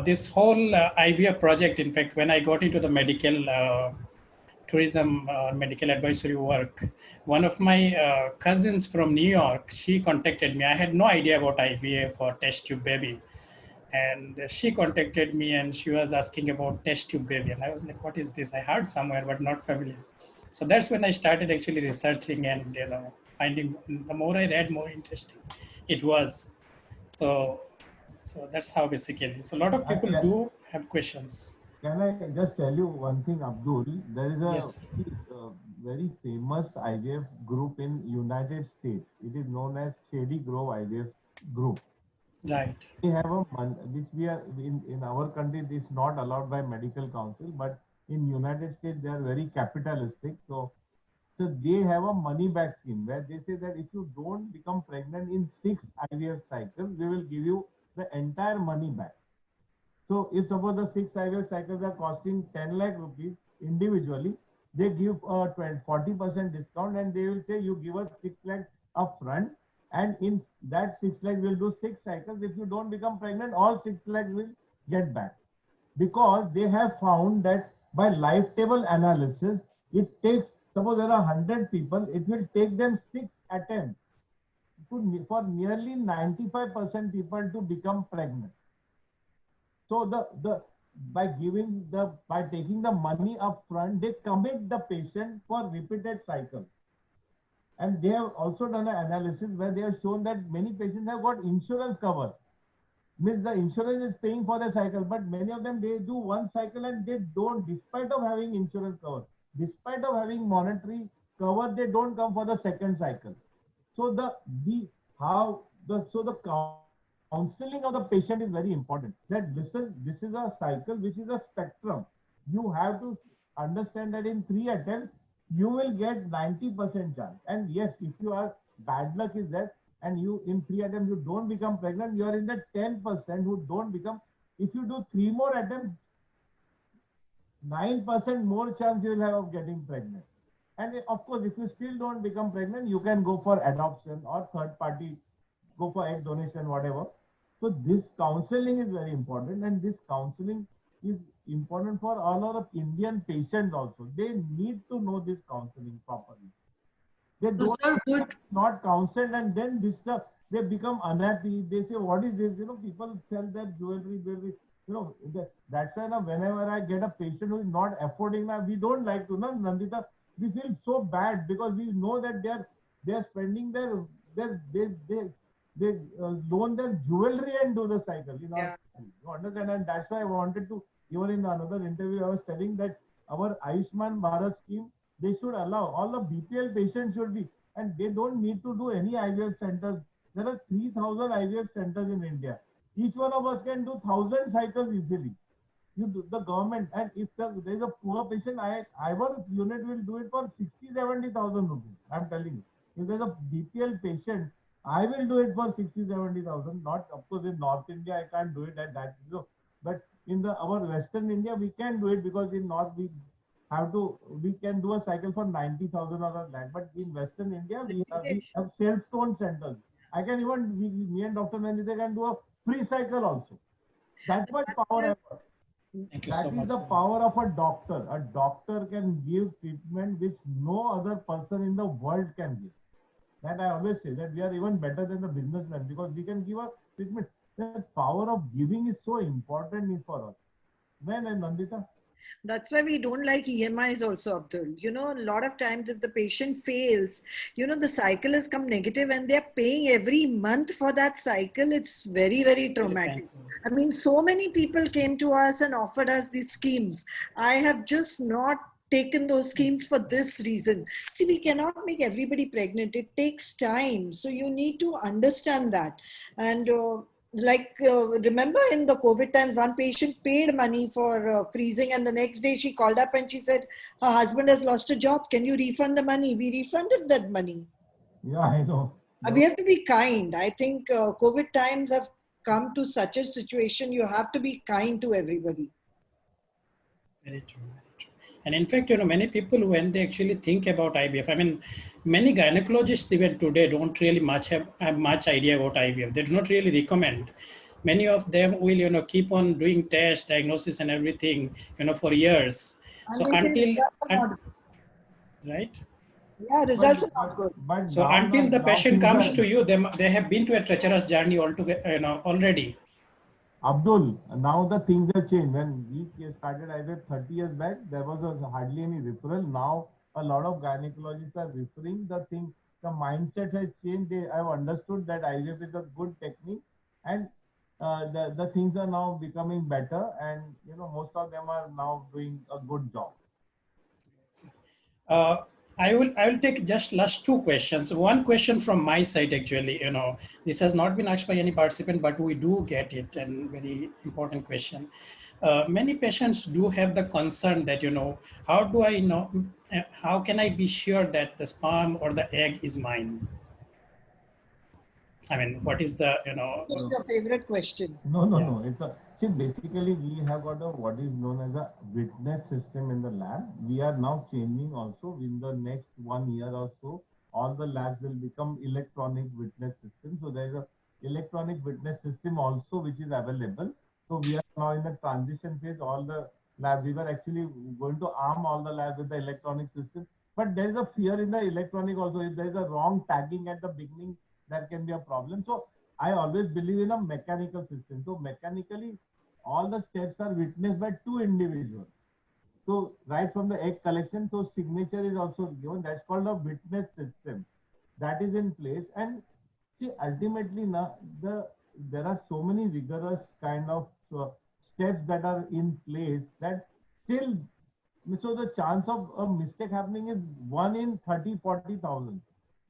this whole IVF project, in fact, when I got into the medical tourism medical advisory work, one of my cousins from New York, she contacted me. I had no idea about IVF or test tube baby. And she contacted me and she was asking about test tube baby. And I was like, what is this? I heard somewhere, but not familiar. So that's when I started actually researching and, finding, the more I read, more interesting it was. So that's how basically. So a lot of people do have questions. Can I just tell you one thing, Abdul? There is a Yes. very famous IVF group in United States. It is known as Shady Grove IVF Group. Right. We have which we are in our country, it's not allowed by medical council, but in United States they are very capitalistic. So they have a money back scheme where they say that if you don't become pregnant in 6 IVF cycles, we will give you the entire money back. So if suppose the 6 IVF cycles are costing 10 lakh rupees individually, they give a 40% discount and they will say you give us 6 lakhs upfront, and in that 6 lakhs we'll do 6 cycles. If you don't become pregnant, all 6 lakhs will get back. Because they have found that by life table analysis, it takes, suppose there are 100 people, it will take them 6 attempts for nearly 95% people to become pregnant. So by taking the money up front, they commit the patient for repeated cycles. And they have also done an analysis where they have shown that many patients have got insurance cover. Means the insurance is paying for the cycle, but many of them, they do one cycle and they don't, despite of having insurance cover, despite of having monetary cover, they don't come for the second cycle. So the counseling of the patient is very important. That listen, this is a cycle which is a spectrum. You have to understand that in 3 attempts, you will get 90% chance. And yes, if you are bad luck is there, and you in 3 attempts you don't become pregnant, you are in the 10% who don't become. If you do 3 more attempts, 9% more chance you will have of getting pregnant. And of course, if you still don't become pregnant, you can go for adoption or third party, go for egg donation, whatever. So this counseling is very important, and this counseling is important for all our Indian patients also. They need to know this counseling properly. They So, don't sir, would not counseled, and then this they become unhappy. They say, "What is this?" People sell their jewelry. That's why now whenever I get a patient who is not affording, now we don't like to. No, Nandita, we feel so bad because we know that they are spending they loan their jewelry and do the cycle. Yeah. You understand, and that's why I wanted to. Even in another interview, I was telling that our Ayushman Bharat scheme, they should allow all the BPL patients should be, and they don't need to do any IVF centers. There are 3,000 IVF centers in India. Each one of us can do 1,000 cycles easily. You do, the government, and if there is a poor patient, our unit will do it for 60,000-70,000 rupees. I'm telling you. If there's a BPL patient, I will do it for 60,000-70,000. Not, of course, in North India, I can't do it at that. But in our Western India, we can do it because in North we can do a cycle for 90,000 or a lakh. But in Western India, we have self-stone centers. I can even, me and Dr. Nandita can do a free cycle also. That's much power. Thank you That so is much. the power of a doctor. A doctor can give treatment which no other person in the world can give. And I always say that we are even better than the businessmen because we can give a treatment. The power of giving is so important for us. When Nandita? That's why we don't like EMIs also, Abdul. A lot of times if the patient fails, the cycle has come negative and they're paying every month for that cycle. It's very, very traumatic. I mean, so many people came to us and offered us these schemes. I have just not taken those schemes for this reason. See, we cannot make everybody pregnant. It takes time. So you need to understand that. And remember in the COVID times, one patient paid money for freezing, and the next day she called up and she said her husband has lost a job. Can you refund the money? We refunded that money. Yeah, I know. We have to be kind. I think COVID times have come to such a situation. You have to be kind to everybody. Very true, very true. And in fact, many people, when they actually think about IVF, I mean, many gynecologists even today don't really have much idea about IVF. They do not really recommend. Many of them will, keep on doing tests, diagnosis, and everything, for years. So right? Yeah, results are not good. But so until the patient comes to you, they have been to a treacherous journey altogether, already. Abdul, now the things have changed. When we started IVF 30 years back, there was hardly any referral. Now a lot of gynecologists are referring. The mindset has changed. They have understood that IVF is a good technique, and the things are now becoming better. And most of them are now doing a good job. I will take just last two questions. One question from my side, actually, this has not been asked by any participant, but we do get it, and very important question. Many patients do have the concern that, how do I know, how can I be sure that the sperm or the egg is mine? I mean, what is the, What's your favorite question? No. Basically, we have got what is known as a witness system in the lab. We are now changing also in the next 1 year or so. All the labs will become electronic witness system. So there is a electronic witness system also which is available. So we are now in the transition phase. All the labs, we were actually going to arm all the labs with the electronic system. But there is a fear in the electronic also. If there is a wrong tagging at the beginning, there can be a problem. So I always believe in a mechanical system. So mechanically, all the steps are witnessed by two individuals. So right from the egg collection, so signature is also given. That's called a witness system. That is in place. And see, ultimately now there are so many rigorous kind of steps that are in place that still, so the chance of a mistake happening is 1 in 30-40,000.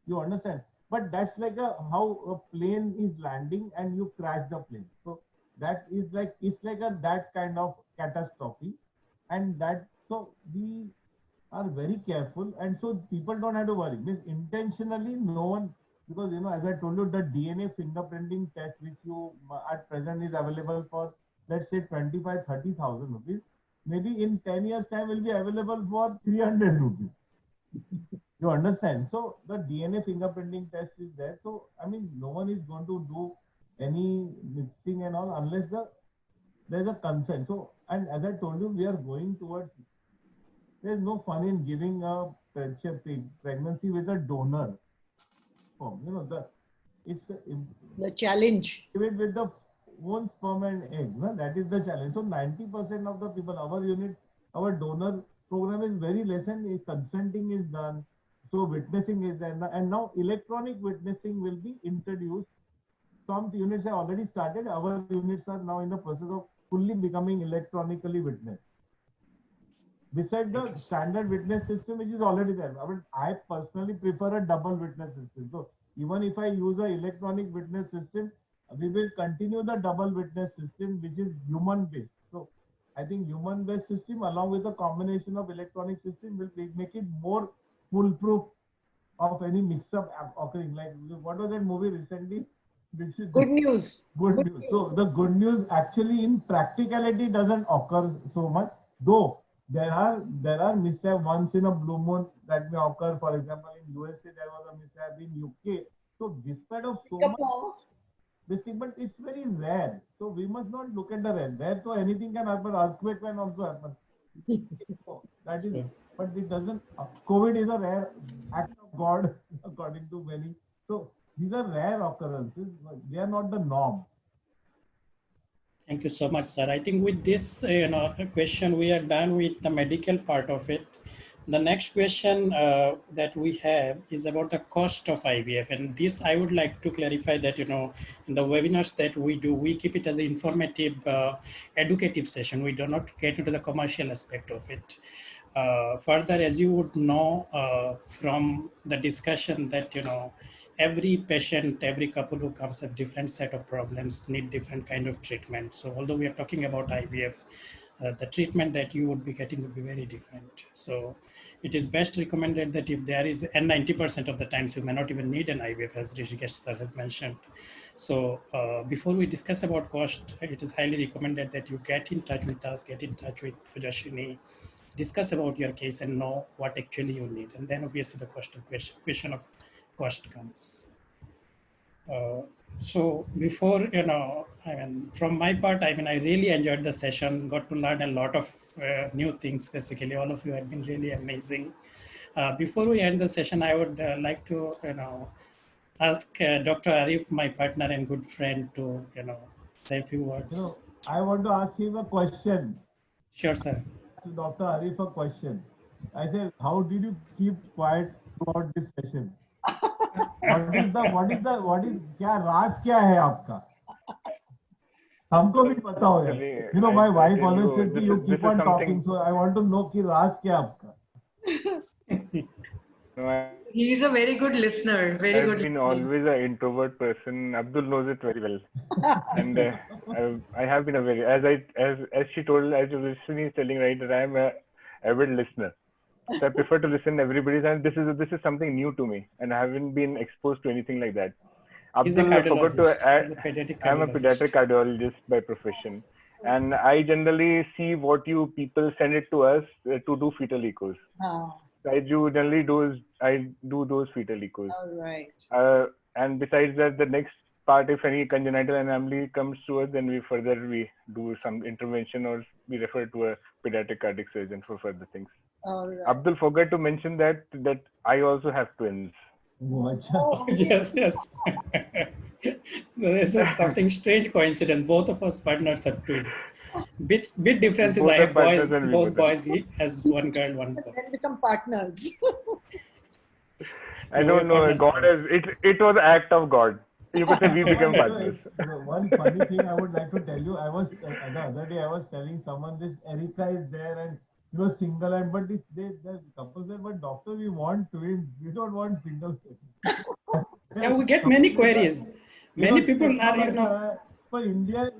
You understand? But that's like how a plane is landing and you crash the plane. So that is like, it's like that kind of catastrophe. And so we are very careful. And so people don't have to worry. Means intentionally, no one, because, as I told you, the DNA fingerprinting test, which you at present is available for, let's say 25-30,000 rupees, maybe in 10 years time will be available for 300 rupees. You understand? So the DNA fingerprinting test is there. So, I mean, no one is going to do any mixing and all unless there's a consent. So, and as I told you, we are going towards, there's no fun in giving a pregnancy with a donor form. It's The challenge. give it with the own sperm and egg. No? That is the challenge. So 90% of the people, our unit, our donor program is very less, and consenting is done. So witnessing is done, and now electronic witnessing will be introduced. Some units have already started. Our units are now in the process of fully becoming electronically witnessed. Besides the standard witness system, which is already there, I personally prefer a double witness system. So even if I use an electronic witness system, we will continue the double witness system, which is human based. So I think human based system along with a combination of electronic system will make it more foolproof of any mix up occurring. Like what was that movie recently? Which is Good news. Good news. So the good news actually in practicality doesn't occur so much, though there are mishap once in a blue moon that may occur. For example, in USA there was a mishap, in UK. So despite of so much this thing, but it's very rare. So we must not look at the rare. There, so anything can happen. Earthquake can also happen. So that is, but it doesn't. COVID is a rare act of God, according to many. So these are rare occurrences. They are not the norm. Thank you so much, sir. I think with this question, we are done with the medical part of it. The next question that we have is about the cost of IVF. And this, I would like to clarify that, in the webinars that we do, we keep it as an informative, educative session. We do not get into the commercial aspect of it. Further, as you would know from the discussion that, every patient, every couple who comes have different set of problems, need different kind of treatment. So although we are talking about IVF, the treatment that you would be getting would be very different. So it is best recommended that if there is, and 90% of the times you may not even need an IVF, as Rishikesh sir has mentioned. So before we discuss about cost, it is highly recommended that you get in touch with us, get in touch with Pujashini, discuss about your case and know what actually you need. And then obviously the question of cost comes. So before, from my part, I really enjoyed the session, got to learn a lot of new things. Basically, all of you have been really amazing. Before we end the session, I would like to, ask Dr. Arif, my partner and good friend, to, say a few words. I want to ask him a question. Sure, sir. Dr. Arif, a question. I said, how did you keep quiet throughout this session? what is क्या राज क्या है आपका? हमको भी पता हो यार. My wife always says that you keep on talking, so I want to know कि राज क्या आपका? He is a very good listener. Very good. I've been always an introvert person. Abdul knows it very well, and I have been a very, as she told, as Rishini is telling, right, that I am a avid listener. So I prefer to listen to everybody's, and this is something new to me, and I haven't been exposed to anything like that. Abdul, I forgot to add, I'm a pediatric cardiologist by profession, and I generally see what you people send it to us to do fetal echoes. I do those fetal echoes. All right. And besides that, the next part, if any congenital anomaly comes to us, then we do some intervention, or we refer to a pediatric cardiac surgeon for further things. All right. Abdul forgot to mention that I also have twins. Oh, Yes. This is something strange coincidence. Both of us partners are twins. Bit differences. Both I are have boys. partners and Both we boys. He has one girl, one boy. Then become partners. I don't know. God has it was an act of God. You could say we became partners. One funny thing I would like to tell you. I was the other day I was telling someone this Erica is there and single, and but the couple said, but doctor, we want twins. We don't want single. Yeah, we get many queries. Many people are, For India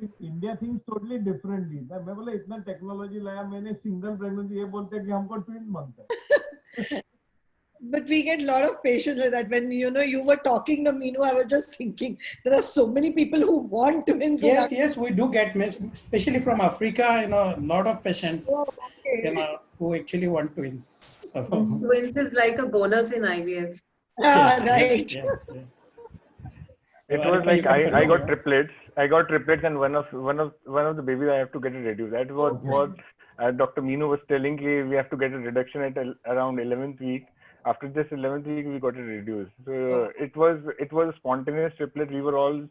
thinks totally differently. मैं बोला इतना technology लाया मैंने single pregnancy ये बोलते हैं कि हमको twins मांगता है. But we get a lot of patients with that. When you were talking to Meenu, I was just thinking there are so many people who want twins. Yes, we do get, especially from Africa. A lot of patients, who actually want twins. So Twins is like a bonus in IVF. Right. Yes. It was like I got triplets, I got triplets, and one of the babies I have to get it reduced. That was what Dr. Meenu was telling. We have to get a reduction at around 11th week. After this 11th week, we got it reduced. So it was a spontaneous triplet. We were all,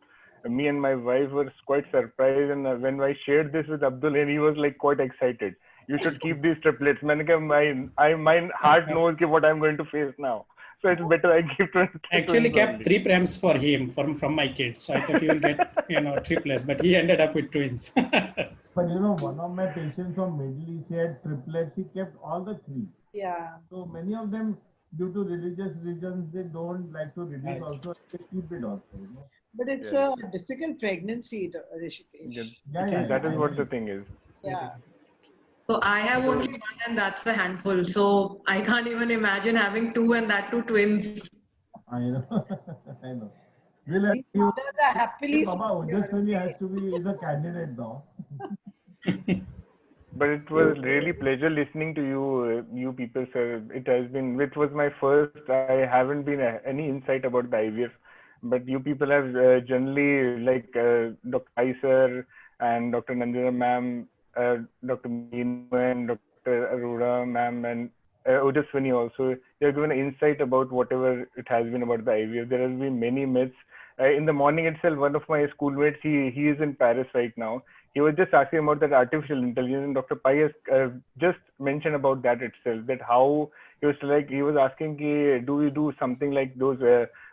me and my wife were quite surprised, and when I shared this with Abdul, and he was like quite excited. You should keep these triplets. My heart knows what I'm going to face now. So it's better I give twins. I actually kept 3 prems for him from my kids. So I thought he will get triplets, but he ended up with twins. But one of my patients from Middle East, he had triplets. He kept all the 3. Yeah. So many of them, due to religious reasons, they don't like to reduce. Right. Also, they keep it also. But it's a difficult pregnancy, Rishikesh. Yeah, that is what the thing is. Yeah. So I have only one, and that's a handful. So I can't even imagine having 2, and that too twins. I know. I know. We'll have These mothers are happily Baba Ojaswini has to be is a candidate now. But it was really pleasure listening to you people, sir. It was my first. I haven't been any insight about the IVF, but you people have generally, like Dr. Ai sir and Dr. Nandita ma'am, Dr. Meenu and Dr. Arora ma'am, and Ojaswini also. They have given an insight about whatever it has been about the IVF. There has been many myths. In the morning itself, one of my schoolmates, he is in Paris right now. He was just asking about that artificial intelligence, and Dr. Pai has just mentioned about that itself. That how he was asking, do we do something like those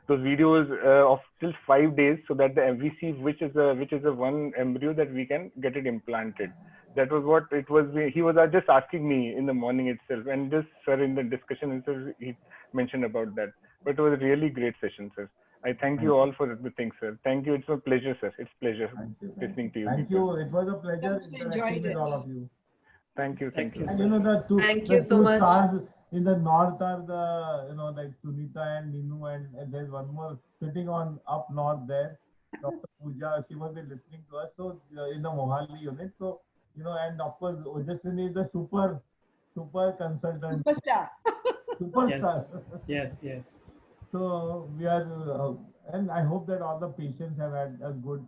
videos of still 5 days, so that we see which is the one embryo that we can get it implanted. That was what it was. He was just asking me in the morning itself, and just sir in the discussion itself he mentioned about that. But it was a really great session, sir. I thank you all for the things, sir. Thank you. It's a pleasure, sir. It's a pleasure listening to you. Thank people. you. It was a pleasure Also interacting enjoyed with it. all of you. Thank you. Thank you, And sir. Thank the you so two much. stars in the north are the like Sunita and Meenu, and there's one more sitting on up north there, Dr. Pooja. She was listening to us. So in the Mohali unit. So and of course Ojaswini is the super consultant. Superstar. Superstar. Yes. So we are, and I hope that all the patients have had a good.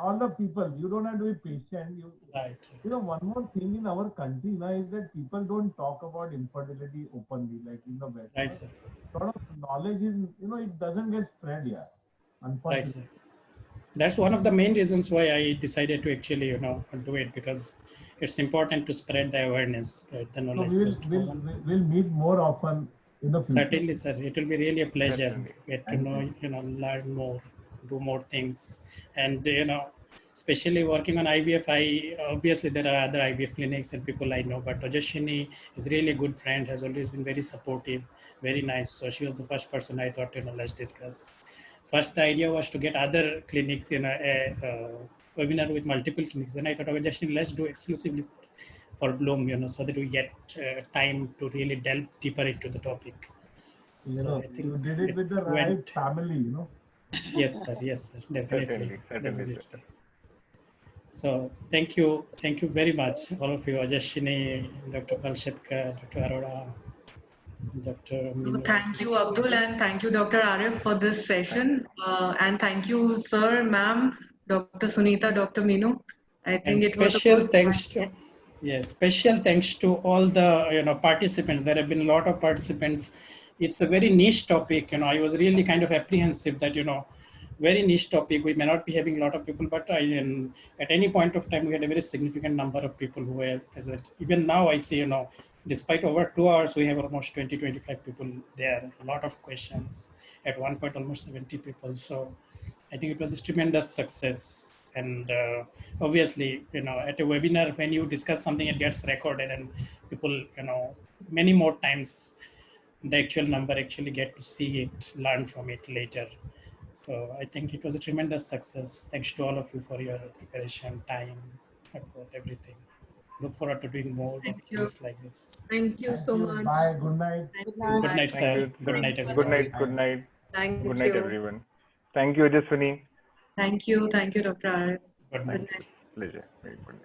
All the people, you don't have to be patient. Right. One more thing in our country now is that people don't talk about infertility openly, like in the West. Right, sir. A lot of knowledge is, it doesn't get spread here. Right, Unfortunately. sir. That's one of the main reasons why I decided to actually, do it, because it's important to spread the awareness, right? The So knowledge. we'll meet more often in the future. Certainly, sir. It will be really a pleasure Definitely. get to know, learn more, do more things, and especially working on IVF. Obviously there are other IVF clinics and people I know, but Ojaswini is really a good friend. Has always been very supportive, very nice. So she was the first person I thought let's discuss. First, the idea was to get other clinics in a webinar with multiple clinics. Then I thought, Ojaswini, let's do exclusively for Bloom, so that we get time to really delve deeper into the topic. So I think you did it with the right family, Yes, sir. Definitely. Certainly, sir. So thank you very much, all of you, Ojaswini, Dr. Palshetkar, Dr. Arora, Dr. Meenu. Thank you, Abdul, and thank you, Dr. Arif, for this session. And thank you, sir, ma'am, Dr. Sunita, Dr. Meenu. I think And it was special thanks to all the participants. There have been a lot of participants. It's a very niche topic. I was really kind of apprehensive that very niche topic. We may not be having a lot of people, but at any point of time we had a very significant number of people who were present. Even now I see despite over 2 hours we have almost 20-25 people there. A lot of questions. At one point almost 70 people. So I think it was a tremendous success. And obviously, at a webinar, when you discuss something, it gets recorded and people, many more times the actual number actually get to see it, learn from it later. So I think it was a tremendous success. Thanks to all of you for your preparation, time, effort, everything. Look forward to doing more of things like this. Thank you so much. Bye. Good night. Good night, sir. Good night, everybody. Good night. Thank Good night, you. everyone. Thank you, Ojaswini. Thank you, Dr. Arif. Good night. Pleasure. Very good.